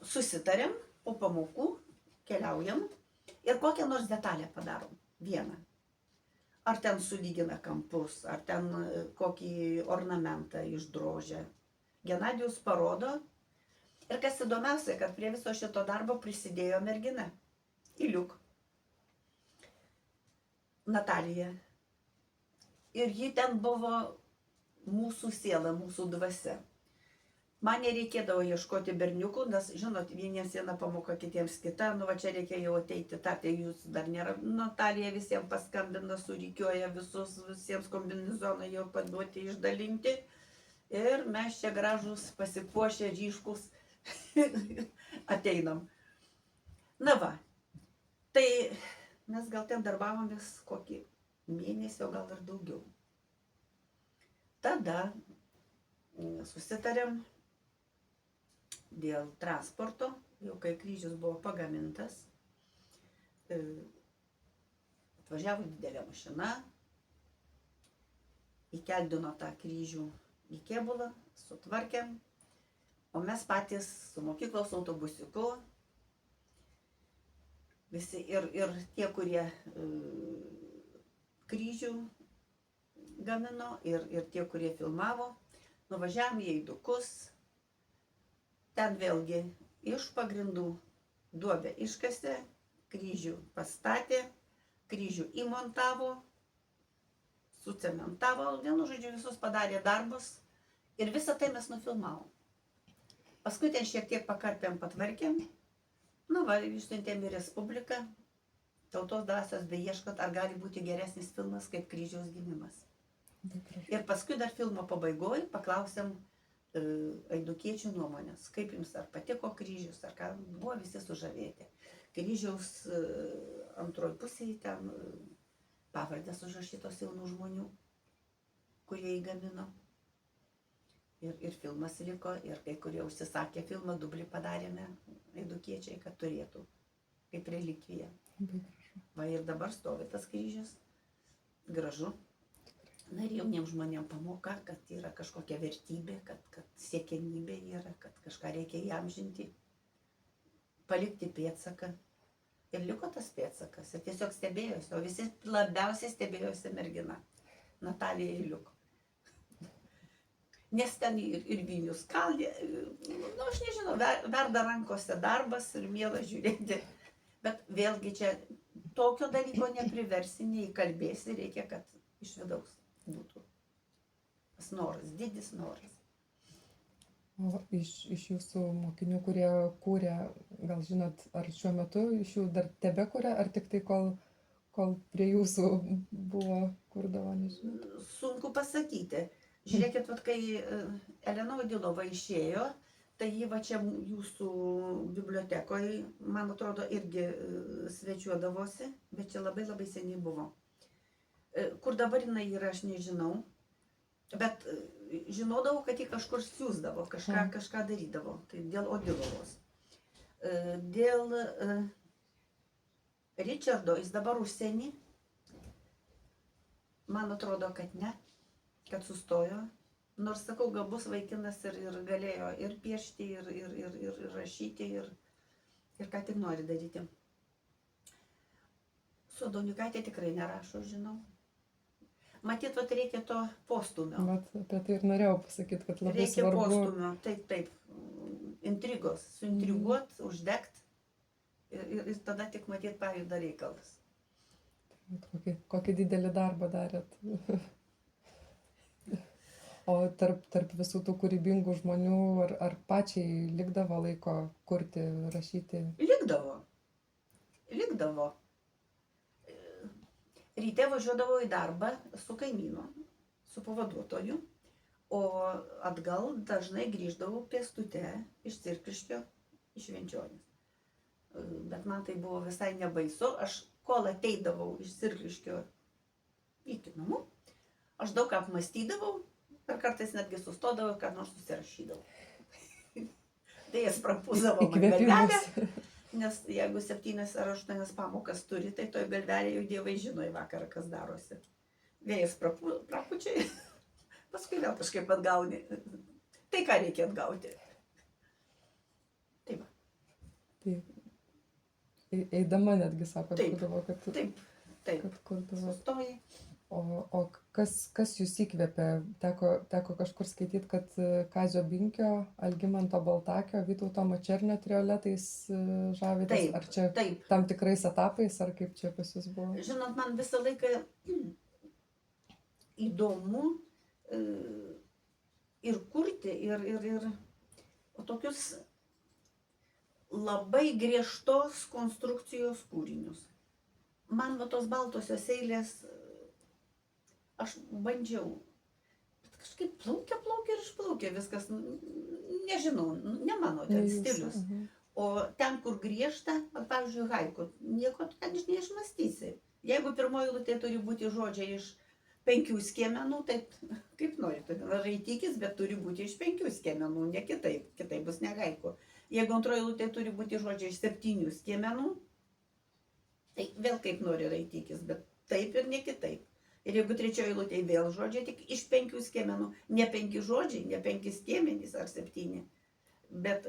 susitarėm, po pamokų keliaujam ir kokią nors detalę padarom. Vieną. Ar ten sulygina kampus, ar ten kokį ornamentą išdrožia. Genadijus parodo. Ir kas įdomiausia, kad prie viso šito darbo prisidėjo mergina. Iliuk. Natalija. Ir ji ten buvo mūsų siela, mūsų dvasia. Man nereikėdavo ieškoti berniukų, nes, žinot, vieniems viena pamoka, kitiems kita, nu va čia reikia jau ateiti, tai jūs dar nėra. Natalija visiems paskambina, surikioja visiems kombinezonai jau paduoti, išdalinti. Ir mes čia gražus, pasipuošę, ryškus ateinam. Na va, tai mes gal ten darbavomės kokį mėnesį, o gal ir daugiau. Tada susitarėm dėl transporto, jau kai kryžius buvo pagamintas, atvažiavo didelė mašina, įkeldino tą kryžių į kėbulą, sutvarkėm, o mes patys su mokyklos autobusiuku, visi ir tie, kurie kryžių gamino ir tie, kurie filmavo. Nuvažiavom į Eidukus. Ten vėlgi iš pagrindų duobę iškasė, kryžių pastatė, kryžių įmontavo, sucementavo, vienu žodžiu visus padarė darbus ir visą tai mes nufilmavom. Paskui ten šiek tiek pakarpėm, patvarkėm, išsiuntėm į Respubliką, Tautos dvasios beieškot, ar gali būti geresnis filmas kaip Kryžiaus gimimas. Ir paskui dar filmo pabaigoje paklausėm eidukiečių nuomonės, kaip jums ar patiko kryžius, ar ką, buvo visi sužavėti. Kryžiaus antroji pusėje ten pavardės užrašytos jaunų žmonių, kurie įgamino. Ir filmas liko, ir kai kurie užsisakė filmą, dublį padarėme eidukiečiai, kad turėtų kaip relikvija. Va ir dabar stovi tas kryžius, gražu. Na ir jauniems žmonėms pamoka, kad yra kažkokia vertybė, kad siekiamybė yra, kad kažką reikia įamžinti, palikti pėdsaką. Ir liko tas pėdsakas. Ir tiesiog stebėjosi, o visi labiausiai stebėjosi mergina, Natalija Iliuk. Nes ten ir Vilnius kaldė, aš nežinau, verda rankose darbas ir miela žiūrėti. Bet vėlgi čia tokio dalyko nepriversi, neįkalbėsi, reikia, kad iš vidaus būtų tas noras, didis noras. O iš jūsų mokinių, kurie kūrė, gal žinot, ar šiuo metu iš jų dar tebekūrė, ar tik tai kol prie jūsų buvo kurdavo, nežinau? Sunku pasakyti. Žiūrėkit, kai Elena Odilova išėjo, tai jį va čia jūsų bibliotekoje, man atrodo, irgi svečiuodavosi, bet čia labai labai seniai buvo. Kur dabar jinai yra, aš nežinau, bet žinodavau, kad jį kažkur siūsdavo, kažką darydavo, tai dėl Odilovos. Dėl Richardo, jis dabar užsieny, man atrodo, kad ne, kad sustojo. Nors, sakau, gabus vaikinas ir galėjo ir piešti, ir rašyti, ir ką tik nori daryti. Su Daunikaitė tikrai nerašo, žinau. Matyt, reikia to postumio. Bet apie tai ir norėjau pasakyti, kad labai svarbu. Reikia postumio, taip. Intrigos, suintriguot, uždegt ir tada tik matyt pajuda reikalas. Kokį didelį darbą darėt. O tarp visų tų kūrybingų žmonių, ar pačiai likdavo laiko kurti, rašyti? Likdavo. Ryte važiuodavau į darbą su kaimynu, su pavaduotoju, o atgal dažnai grįždavau pėstute iš Cirkliškio, iš Švenčionys. Bet man tai buvo visai nebaisu. Aš kol ateidavau iš Cirkliškio iki namų, aš daug apmąstydavau. Ir kartais netgi sustodavo, kad nors susirašydavo. Tai jas prapūsdavo man galvelę, nes jeigu 7 ar 8 pamokas turi, tai toj galvelė jau dievai žino į vakarą, kas darosi. Vėjas prapučiai, paskui vėl kažkaip atgauni. Tai ką reikia atgauti? Taip. Eidama netgi sako, kad kurdavo. Sustoji. O kas jūs įkvėpė? Teko kažkur skaityti, kad Kazio Binkio, Algimanto Baltakio, Vytauto Mačernio trioletais žavitės. Ar čia tam tikrais etapais, ar kaip čia pas jūs buvo? Žinot, man visą laiką įdomu ir kurti, ir tokius labai griežtos konstrukcijos kūrinius. Man tos baltosios eilės, aš bandžiau, bet kažkaip plaukia ir išplaukia viskas, nežinau, ne mano ten stilius. O ten, kur griežta, pavyzdžiui, haiku, nieko ten neišmąstysi. Jeigu pirmoji eilutė turi būti žodžiai iš 5 skiemenų, tai kaip nori, tai raitykis, bet turi būti iš 5 skiemenų, ne kitaip bus ne haiku. Jeigu antroji eilutė turi būti žodžiai iš 7 skiemenų, tai vėl kaip nori raitykis, bet taip ir ne kitaip. Ir jeigu trečioji eilutė vėl žodžiai tik iš 5 skiemenų, ne 5 žodžiai, ne 5 skiemenys ar 7, bet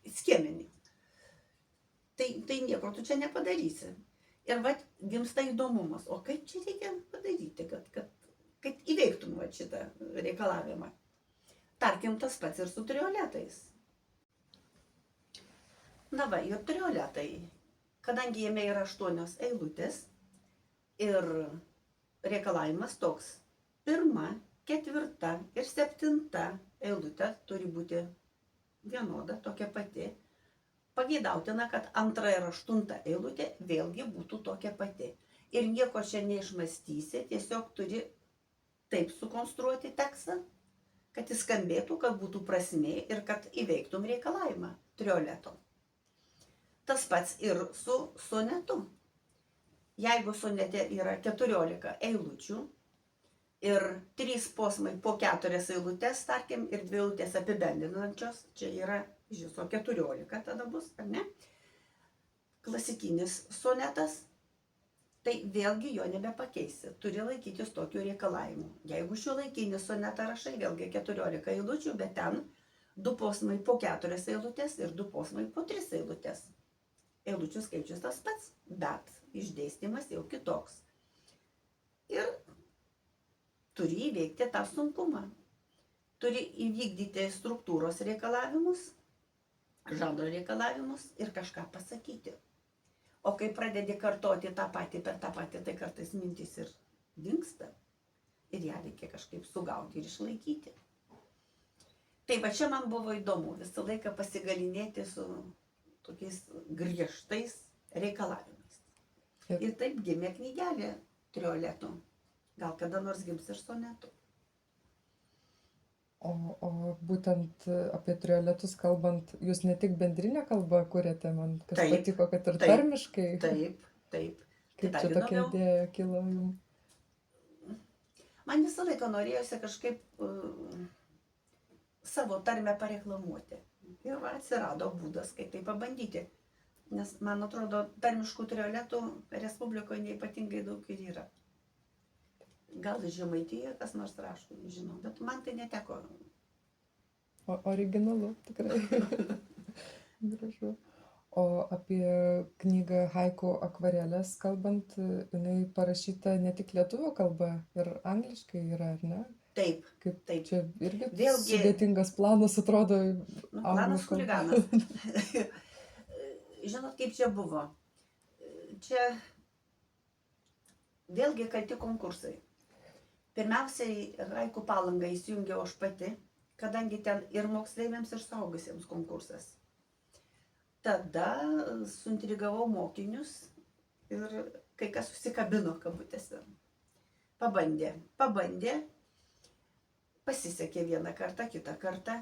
skiemenys. Tai nieko tu čia nepadarysi. Ir vat gimsta įdomumas, o kaip čia reikia padaryti, kad įveiktum vat šitą reikalavimą. Tarkim, tas pats ir su trioletais. Na va, ir trioletai, kadangi jame yra 8 eilutės ir reikalavimas toks, 1, 4 ir 7 eilutė turi būti vienoda, tokia pati. Pageidautina, kad 2 ir 8 eilutė vėlgi būtų tokia pati. Ir nieko čia neišmastysi, tiesiog turi taip sukonstruoti tekstą, kad jis skambėtų, kad būtų prasmė ir kad įveiktum reikalavimą trioleto. Tas pats ir su sonetu. Jeigu sonete yra 14 eilučių ir 3 posmai po 4 eilutės, tarkim, ir 2 eilutės apibendrinančios, čia yra iš viso 14 tada bus, ar ne? Klasikinis sonetas, tai vėlgi jo nebepakeisi, turi laikytis tokių reikalavimų. Jeigu šiuolaikinį sonetą rašai, vėlgi 14 eilučių, bet ten 2 posmai po 4 eilutės ir 2 posmai po 3 eilutės. Eilučių skaičius tas pats, bet išdėstymas jau kitoks. Ir turi įveikti tą sunkumą. Turi įvykdyti struktūros reikalavimus, žanro reikalavimus ir kažką pasakyti. O kai pradedi kartoti tą patį per tą patį, tai kartais mintis ir dingsta. Ir ją reikia kažkaip sugauti ir išlaikyti. Tai va čia man buvo įdomu visą laiką pasigalinėti su tokiais griežtais reikalavimais. Ir taip gimė knygelė trioletų. Gal kada nors gims ir sonetų. O būtent apie trioletus kalbant, jūs ne tik bendrinę kalbą kuriate, man patiko, kad ir tarmiškai. Taip. Kaip čia tokia idėja kilo jums? Man visą laiką norėjosi kažkaip savo tarmę pareklamuoti. Ir atsirado būdas, kaip tai pabandyti. Nes, man atrodo, tarmiškų trioletų Respublikoje neypatingai daug ir yra. Gal Žemaitijoje kas nors rašo, nežinau, bet man tai neteko. Originalu, tikrai. Gražu. O apie knygą Haiku akvarelės kalbant, jinai parašyta ne tik lietuvių kalba, ir angliškai yra, ar ne? Taip. Čia irgi sudėtingas planas atrodo. Planas chuliganas. Žinot, kaip čia buvo? Čia vėlgi kalti konkursai. Pirmiausiai Haiku Palangą įsijungiau aš pati, kadangi ten ir moksleiviams, ir suaugusiems konkursas. Tada suintrigavau mokinius ir kai kas susikabino kabutėse. Pabandė. Pasisekė vieną kartą, kitą kartą.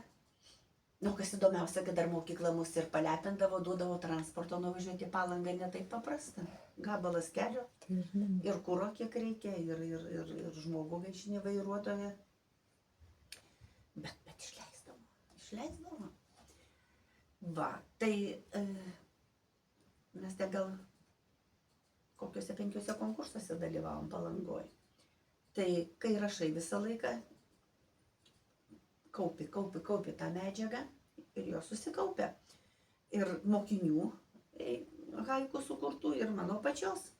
Kas įdomiausia, kad dar mokykla mus ir palepindavo, duodavo transporto nuvažiuoti Palangą ne taip paprasta. Gabalas kelio ir kuro kiek reikia, ir žmogų gaišinį vairuotoją. Bet išleisdavo. Va, tai mes ten gal kokiuose 5 konkursuose dalyvavom Palangoje. Tai kai rašai visą laiką, kaupi tą medžiagą ir jos susikaupia. Ir mokinių haiku sukurtų, ir mano pačios.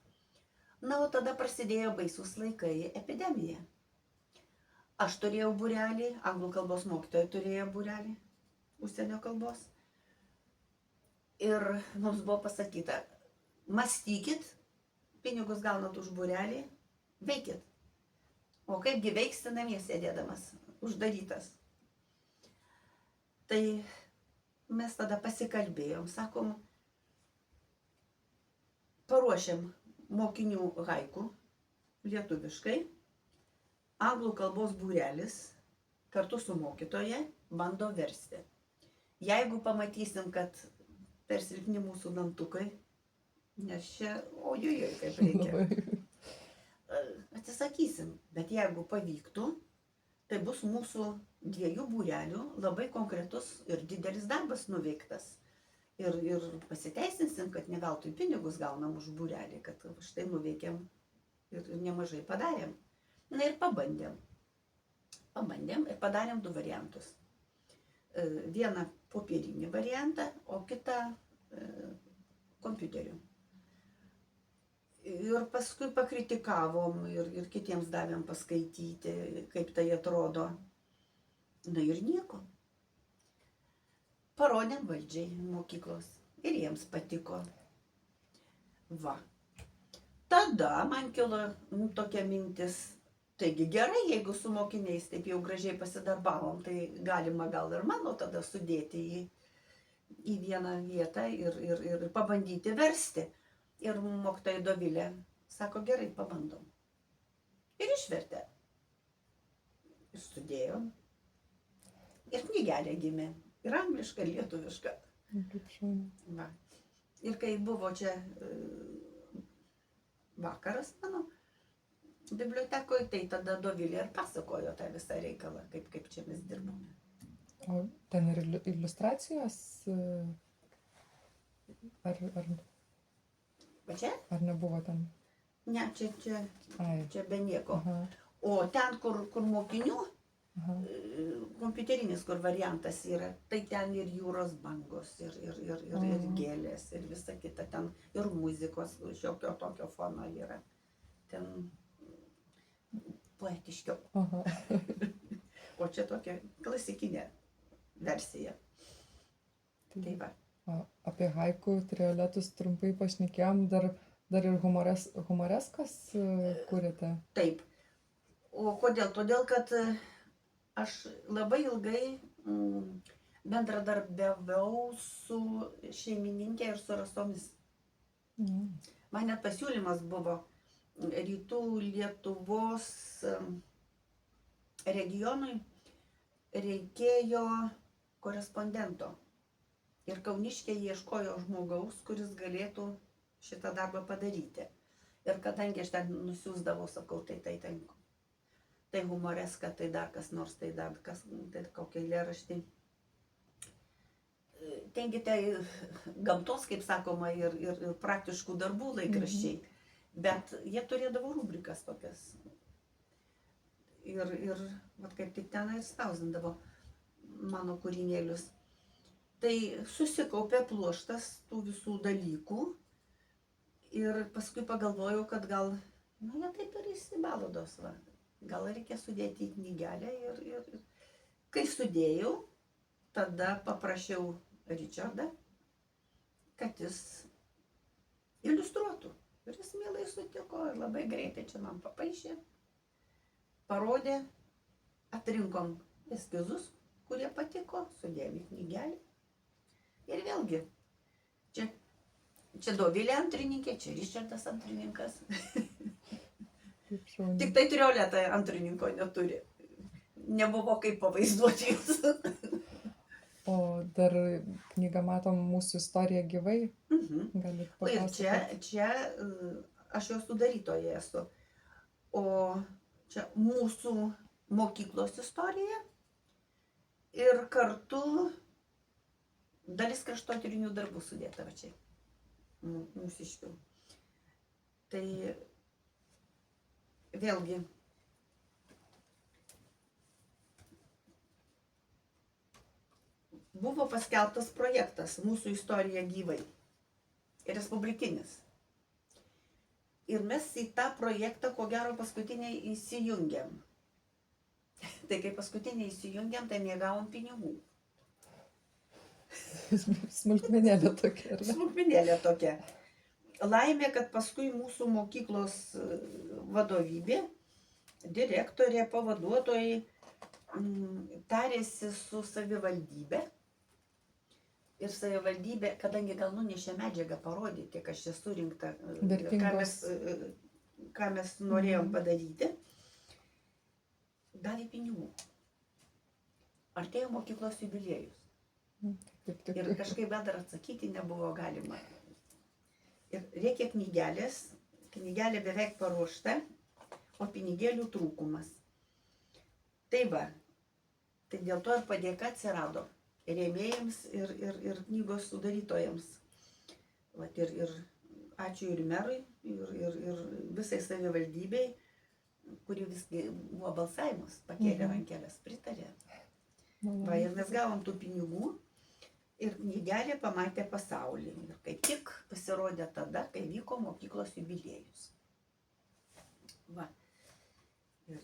O tada prasidėjo baisus laikai, epidemija. Aš turėjau būrelį, anglų kalbos mokytoja turėjo būrelį, užsienio kalbos. Ir mums buvo pasakyta, mąstykit, pinigus gaunat už būrelį, veikit. O kaipgi veiksi namie sėdėdamas, uždarytas. Tai mes tada pasikalbėjom, sakom, paruošiam mokinių haiku lietuviškai, anglų kalbos būrelis kartu su mokytoja bando versti. Jeigu pamatysim, kad per silpni mūsų dantukai, nes čia, ojojoj, kaip reikia, atsisakysim. Bet jeigu pavyktų, tai bus mūsų 2 būrelių labai konkretus ir didelis darbas nuveiktas. Ir pasiteisinsim, kad ne veltui pinigus gaunam už būrelį, kad štai nuveikėm ir nemažai padarėm. Ir pabandėm. Ir padarėm 2 variantus. Vieną popierinį variantą, o kitą kompiuteriu. Ir paskui pakritikavom ir kitiems davėm paskaityti, kaip tai atrodo. Na ir nieko. Parodėm valdžiai mokyklos ir jiems patiko. Va. Tada man kilo tokia mintis, taigi gerai, jeigu su mokiniais taip jau gražiai pasidarbavom, tai galima gal ir mano tada sudėti į vieną vietą ir pabandyti versti. Ir mokytoja Dovilė sako, gerai, pabandom. Ir išvertė. Ir sudėjom. Ir knygelė gimė. Ir angliška, ir lietuviška. Kaip šaunu. Va. Ir kai buvo čia vakaras mano bibliotekoje, tai tada Dovilė ir pasakojo tą visą reikalą, kaip čia mes dirbome. O ten ir iliustracijos? Va čia? Ar nebuvo ten? Ne, Ai. čia be nieko. Aha, O ten, kur mokinių, aha. kompiuterinis, kur variantas yra, tai ten ir jūros bangos, ir gėlės, ir visa kita, ten ir muzikos šiokio tokio fono yra. Ten poetiškiau. Aha. O čia tokia klasikinė versija. Tai va. O apie haiku trioletus trumpai pašnekėjom, dar ir humoreskas kūrėte? Taip. O kodėl? Todėl, kad aš labai ilgai bendradarbiavau su šeimininkė ir su rasomis. Man net pasiūlymas buvo rytų Lietuvos regionui reikėjo korespondento. Ir kauniškiai ieškojo žmogaus, kuris galėtų šitą darbą padaryti. Ir kadangi aš ten nusiųsdavau, sakau, tai humoreska, tai dar kas nors, tai dar kas, tai kokia eilėraštį. Tengi tai gamtos, kaip sakoma, ir praktiškų darbų laikraščiai. Bet jie turėdavo rubrikas tokias. Ir vat kaip tik ten ir spausdindavo mano kūrinėlius. Tai susikaupė pluoštas tų visų dalykų ir paskui pagalvojau, kad gal, jie taip ir įsibalodos, va. Gal reikia sudėti į knygelę ir kai sudėjau, tada paprašiau Richardą, kad jis iliustruotų. Ir jis mielai sutiko ir labai greitai čia man papaišė, parodė, atrinkom eskizus, kurie patiko, sudėjom į knygelę. Ir vėlgi, čia Dovilė antrininkė, čia Richardas antrininkas. Tik tai trioletą antrininko neturi. Nebuvo kaip pavaizduoti jūs. O dar knygą matom mūsų istoriją gyvai. Galit Ir papasakoti? čia aš jos sudarytoja esu. O čia mūsų mokyklos istorija ir kartu dalis kraštotyrinių darbų sudėta va čia, mūsiškių. Tai vėlgi, buvo paskelbtas projektas Mūsų istorija gyvai, respublikinis. Ir mes į tą projektą, ko gero, paskutiniai įsijungiam. Tai kai paskutiniai įsijungiam, tai negavom pinigų. Smulkmenėlė tokia, ar ne? Smulkmenėlė tokia. Laimė, kad paskui mūsų mokyklos vadovybė, direktorė, pavaduotojai tarėsi su savivaldybė. Ir savivaldybė, kadangi gal nunešė medžiagą parodyti, kas čia surinkta, ką mes norėjom padaryti, davė pinigų. Artėjo mokyklos jubiliejus. Ir kažkaip dar atsakyti nebuvo galima. Ir reikia knygelės, knygelė beveik paruošta, o pinigėlių trūkumas. Tai va, tai dėl to ir padėka atsirado rėmėjams ir knygos sudarytojams. Vat ir ačiū ir merui, ir visai savivaldybei, kuri visgi buvo balsavimas, pakėlė rankelės, pritarė. Va, ir mes gavom tų pinigų ir knygelė pamatė pasaulį. Ir kaip tik pasirodė tada, kai vyko mokyklos jubiliejus. Va. Ir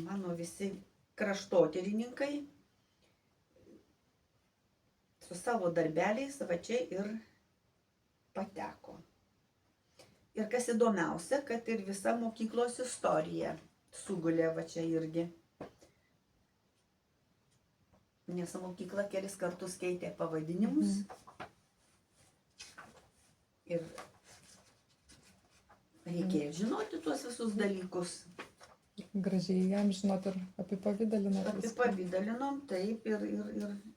mano visi kraštotyrininkai su savo darbeliais va čia ir pateko. Ir kas įdomiausia, kad ir visa mokyklos istorija sugulė va čia irgi. Nes mokykla kelis kartus keitė pavadinimus. Ir reikėjo žinoti tuos visus dalykus. Gražiai jam žinot ir apipavidalinot. Apipavydalinom, taip, ir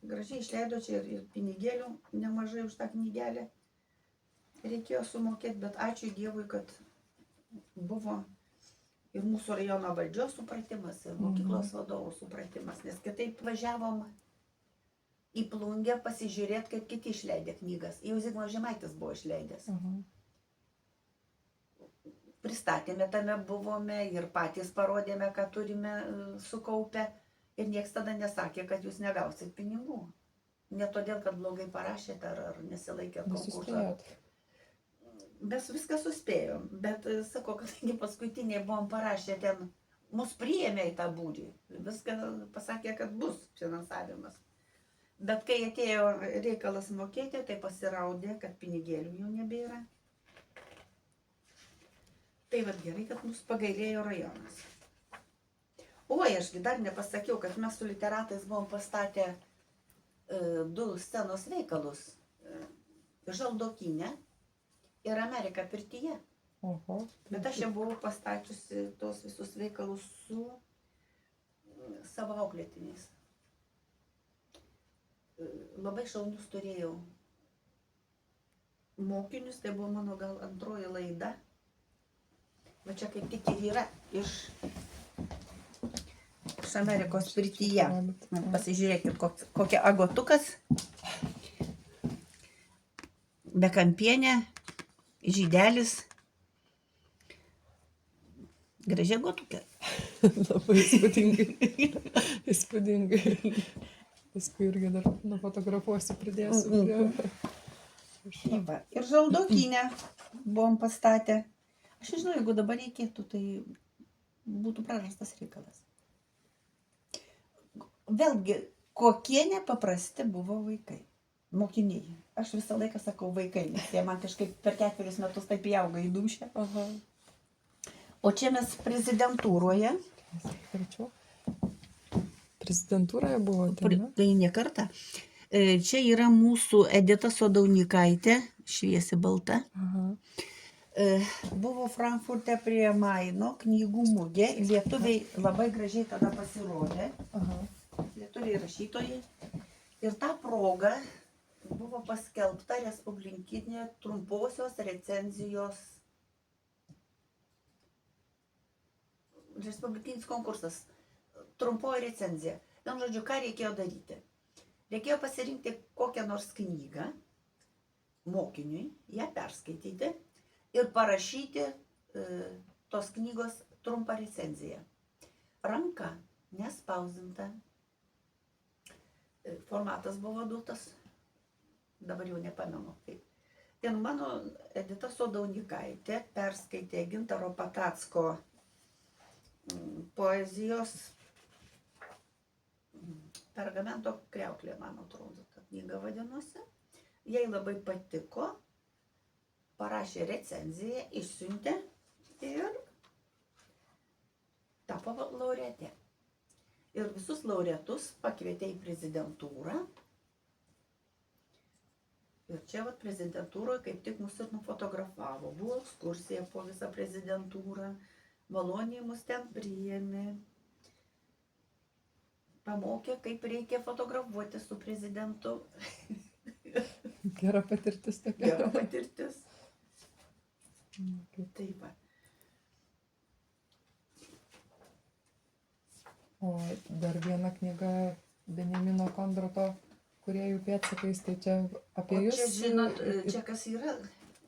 gražiai išleido čia ir pinigėlių nemažai už tą knygelę. Reikėjo sumokėti, bet ačiū Dievui, kad buvo ir mūsų rajono valdžios supratimas, ir mokyklos vadovų supratimas, nes kitaip važiavom į Plungę pasižiūrėti, kaip kiti išleidė knygas. Jau Zigmas Žemaitis buvo išleidęs. Pristatėme tame buvome ir patys parodėme, ką turime sukaupę. Ir nieks tada nesakė, kad jūs negausit pinigų. Ne todėl, kad blogai parašėte ar nesilaikėt konkursą. Mes viską suspėjom. Bet, sakau, kadangi paskutiniai buvom parašę ten, mus priėmė į tą būrį. Viską pasakė, kad bus finansavimas. Bet kai atėjo reikalas mokėti, tai pasiraudė, kad pinigėlių jau nebėra. Tai vad gerai, kad mus pagailėjo rajonas. Oi, ašgi dar nepasakiau, kad mes su literatais buvom pastatę 2 scenos veikalus. Žaldokinę ir Amerika pirtyje. Bet aš jau buvau pastačiusi tos visus veikalus su savo auklėtiniais. Labai šaunius turėjau mokinius, tai buvo mano gal antroji laida. Va čia kaip tik ir yra iš Amerikos pirtyje. Pasižiūrėkit, kokia agotukas, bekampienė, žydelis. Graži agotukė. Labai įspūdingai. Įspūdingai. Paskui irgi dar nufotografuosiu, pridėsiu. Ir žaldokinę buvom pastatę. Aš nežinau, jeigu dabar reikėtų, tai būtų prarastas reikalas. Vėlgi, kokie nepaprasti buvo vaikai, mokiniai. Aš visą laiką sakau vaikai, nes jie man kažkaip per 4 metus taip įauga į dūšią. O čia mes prezidentūroje. Prezidentūroje buvote, ne? Tai ne kartą. Čia yra mūsų Edita Sodaunikaitė, šviesi balta. Buvo Frankfurte prie Maino knygų mugė. Lietuviai labai gražiai tada pasirodė. Lietuviai rašytojai. Ir tą progą buvo paskelbta respublikinė trumposios recenzijos. Respublikinis konkursas. Trumpoji recenzija. Vienu žodžiu, ką reikėjo daryti? Reikėjo pasirinkti kokią nors knygą mokiniui, ją perskaityti ir parašyti tos knygos trumpą recenziją. Ranka, nespausdinta. Formatas buvo duotas, dabar jau nepamenu. Ten mano Edita Sodaunikaitė perskaitė Gintaro Patacko poezijos Pergamento kriauklė, man atrodo, ta knyga vadinosi. Jai labai patiko, parašė recenziją, išsiuntė ir tapo laureatė. Ir visus laureatus pakvietė į prezidentūrą. Ir čia vat prezidentūroje kaip tik mus ir nufotografavo. Buvo ekskursija po visą prezidentūrą. Maloniai mus ten priėmė. Pamokė, kaip reikia fotografuoti su prezidentu. Gera patirtis tokia. Gera patirtis. Taip. O dar viena knyga Benjamino Kondroto kūrėjų pėdsakais, tai čia apie jūs. Čia, žinot, čia kas yra?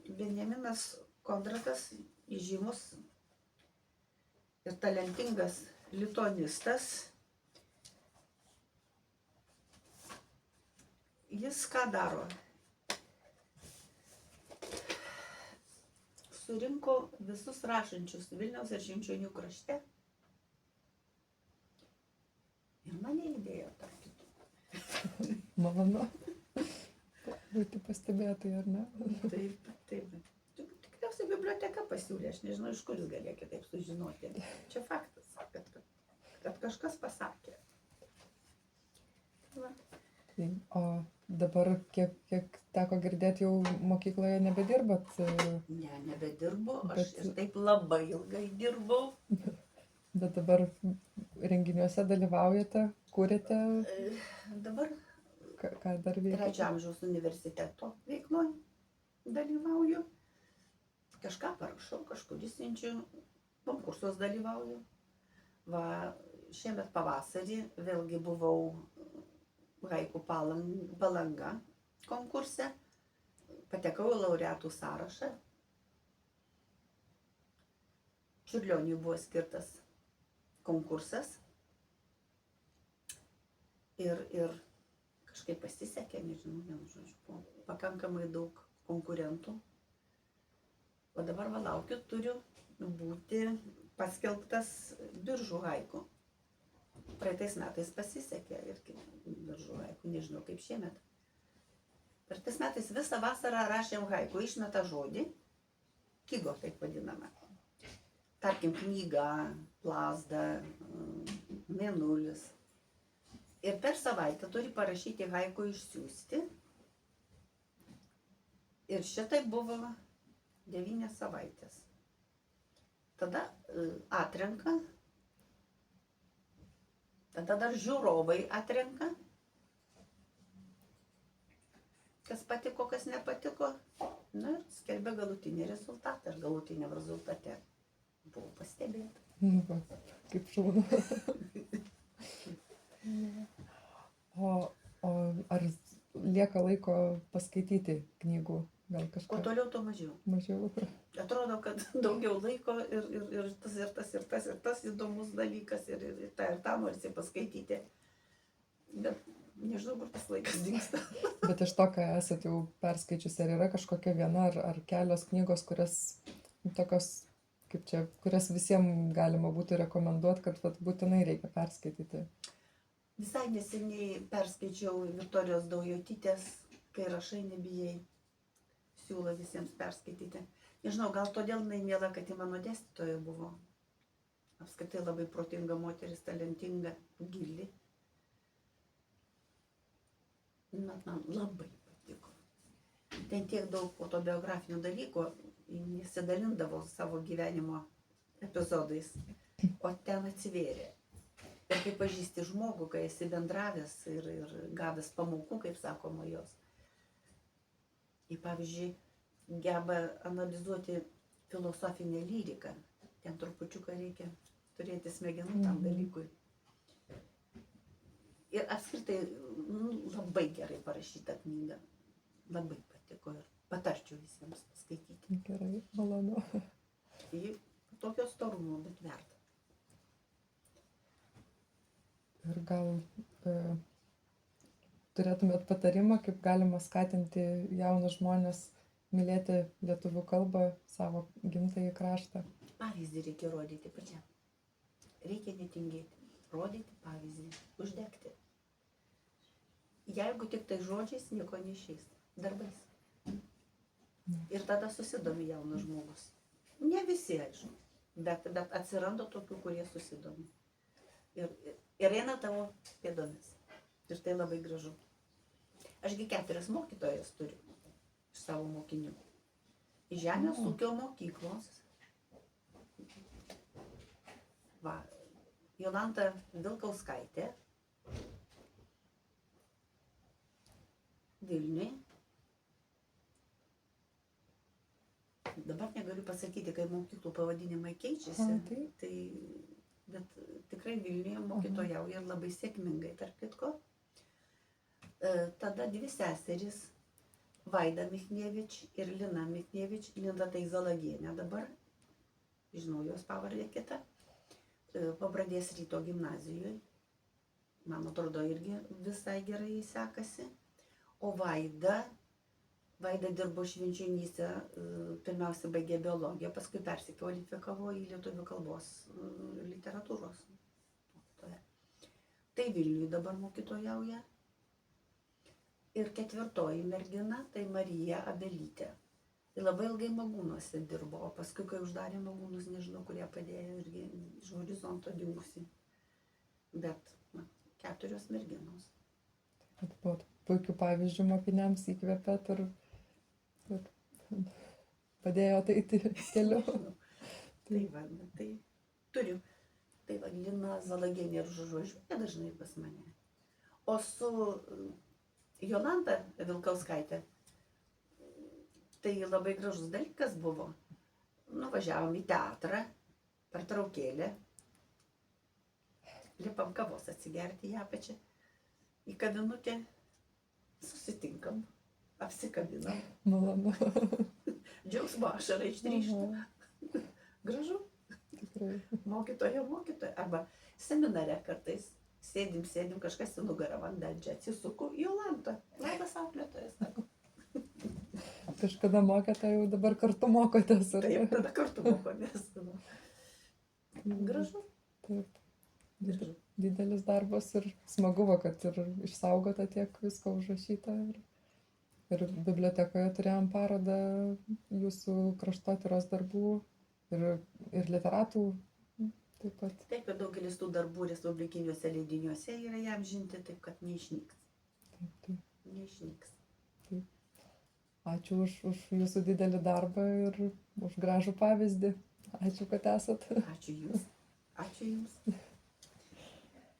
Benjaminas Kondrotas, įžymus ir talentingas lituanistas. Jis ką daro? Surinko visus rašančius Vilniaus ir Švenčionių krašte. Ir mane įdėjo tarp kitų. Malonu. Būti pastebėtai, ar ne? Taip, taip. Tikriausiai biblioteka pasiūlė, aš nežinau, iš kur jis galėjo kitaip sužinoti. Čia faktas, kad kažkas pasakė. Va. O dabar, kiek teko girdėti, jau mokykloje nebedirbat? Ne, nebedirbu, aš ir taip labai ilgai dirbau. Bet dabar renginiuose dalyvaujate, kūrėte? Dabar Ką dar veikia? 3 amžiaus universiteto veikloje dalyvauju. Kažką parašau, kažkur įsiunčiu, konkursos dalyvauju. Va, šiemet pavasarį vėlgi buvau Haiku Palanga konkurse. Patekau į laureatų sąrašą. Čiurlioniui buvo skirtas konkursas. Ir kažkaip pasisekė, nežinau, vienu žodžiu, buvo pakankamai daug konkurentų. O dabar va laukiu, turiu būti paskelbtas Biržų haiku. Praeitais metais pasisekė ir Biržų haiku, nežinau kaip šiemet. Praeitais metais visą vasarą rašėm haiku, išmeta žodį, kigo taip vadinama. Tarkim, knyga, plazda, mėnulis. Ir per savaitę turi parašyti haiku, išsiųsti. Ir šitai buvo 9 savaitės. Tada atrenka, tada dar žiūrovai atrenka, kas patiko, kas nepatiko. Na ir skelbia galutinį rezultatą. Ir galutiniam rezultate buvo pastebėta. Va, kaip šaunu. O ar lieka laiko paskaityti knygų? Gal kažką? Kuo toliau, tuo mažiau. Mažiau. Atrodo, kad daugiau laiko ir tas įdomus dalykas ir tą norisi paskaityti. Bet nežinau, kur tas laikas dingsta. Bet iš to, ką esate jau perskaičiusi, ar yra kažkokia viena ar kelios knygos, kurias tokios, kaip čia, kurias visiems galima būtų rekomenduoti, kad būtinai reikia perskaityti? Visai neseniai perskaičiau Viktorijos Daujotytės Kai rašai nebijai. Siūlo visiems perskaityti. Nežinau, gal todėl jinai miela, kad ji mano dėstytoja buvo. Apskritai labai protinga moteris, talentinga, gili. Man labai patiko. Ten tiek daug autobiografinių dalykų, nesidalindavo savo gyvenimo epizodais, o ten atsivėrė. Ir kai pažįsti žmogų, kai esi bendravęs ir gavęs pamokų, kaip sakoma jos. Į pavyzdžiui, geba analizuoti filosofinę lyriką. Ten trupučiuką reikia turėti smegenų tam dalykui. Ir apskritai labai gerai parašyta knyga. Labai patiko ir patarčiau visiems paskaityti. Gerai, malonu. Ji tokio storumo, bet verta. Ir gal turėtumėt patarimą, kaip galima skatinti jaunus žmones mylėti lietuvių kalbą, savo gimtąjį kraštą? Pavyzdį reikia rodyti pačiam. Reikia netingėti. Rodyti pavyzdį. Uždegti. Jeigu tik tai žodžiais, nieko neišeis. Darbais. Ir tada susidomi jaunas žmogus. Ne visi, aišku. Bet atsiranda tokių, kurie susidomi. Ir eina tavo pėdomis. Ir tai labai gražu. Ašgi 4 mokytojas turiu iš savo mokinių. Iš Žemės ūkio mokyklos. Va, Jolanta Vilkauskaitė. Vilniui. Dabar negaliu pasakyti, kai mokyklų pavadinimai keičiasi. Bet tikrai Vilniuje mokytojauja ir labai sėkmingai, tarp kitko. Tada 2 seserys, Vaida Michnievič ir Lina Michnievič, Linda tai Zalagienė dabar, žinau jos pavardę kitą, Pabradės Ryto gimnazijoje, man atrodo irgi visai gerai sekasi. O Vaida dirbo Švenčionyse, pirmiausia baigė biologiją, paskui persikvalifikavo į lietuvių kalbos literatūros mokytoją. Tai Vilniuje dabar mokytojauja. Ir ketvirtoji mergina, tai Marija Abelytė. Ir labai ilgai Magūnuose dirbo, o paskui, kai uždarė Magūnus, nežinau, kurie padėjo, irgi iš horizonto dingusi. Bet 4 merginos. Kad buvot puikių pavyzdžių mokiniams įkvėpėt ir padėjo eiti keliu. Tai va, tai turiu. Tai va, Lina Zalagienė ir žodžiuoja dažnai pas mane. O su Jolanta Vilkauskaitė, tai labai gražus dalykas buvo. Nuvažiavom į teatrą, pertraukėlę, lipam kavos atsigerti į apačią, į kavinutę, susitinkam, apsikabinam. Malonu. Džiaugsmo ašara išdryžta. Gražu. Tikrai. Mokytoja, arba seminare kartais. Sėdim, kažkas į nugarą man beldžia, atsisuku, Jolanta, labas auklėtojas, sako. Kažkada mokėte, jau dabar kartu mokotės. Taip, tada kartu mokomės. Gražu. Taip. Gražu. Didelis darbas ir smagu, kad ir išsaugota tiek visko užrašyta. Ir bibliotekoje turėjom parodą jūsų kraštotyros darbų ir literatų. Taip pat. Taip, ir daugelis tų darbų respublikiniuose leidiniuose yra įamžinti, taip kad neišnyks. Taip. Neišnyks. Ačiū už jūsų didelį darbą ir už gražų pavyzdį. Ačiū, kad esat. Ačiū Jums. Ačiū Jums.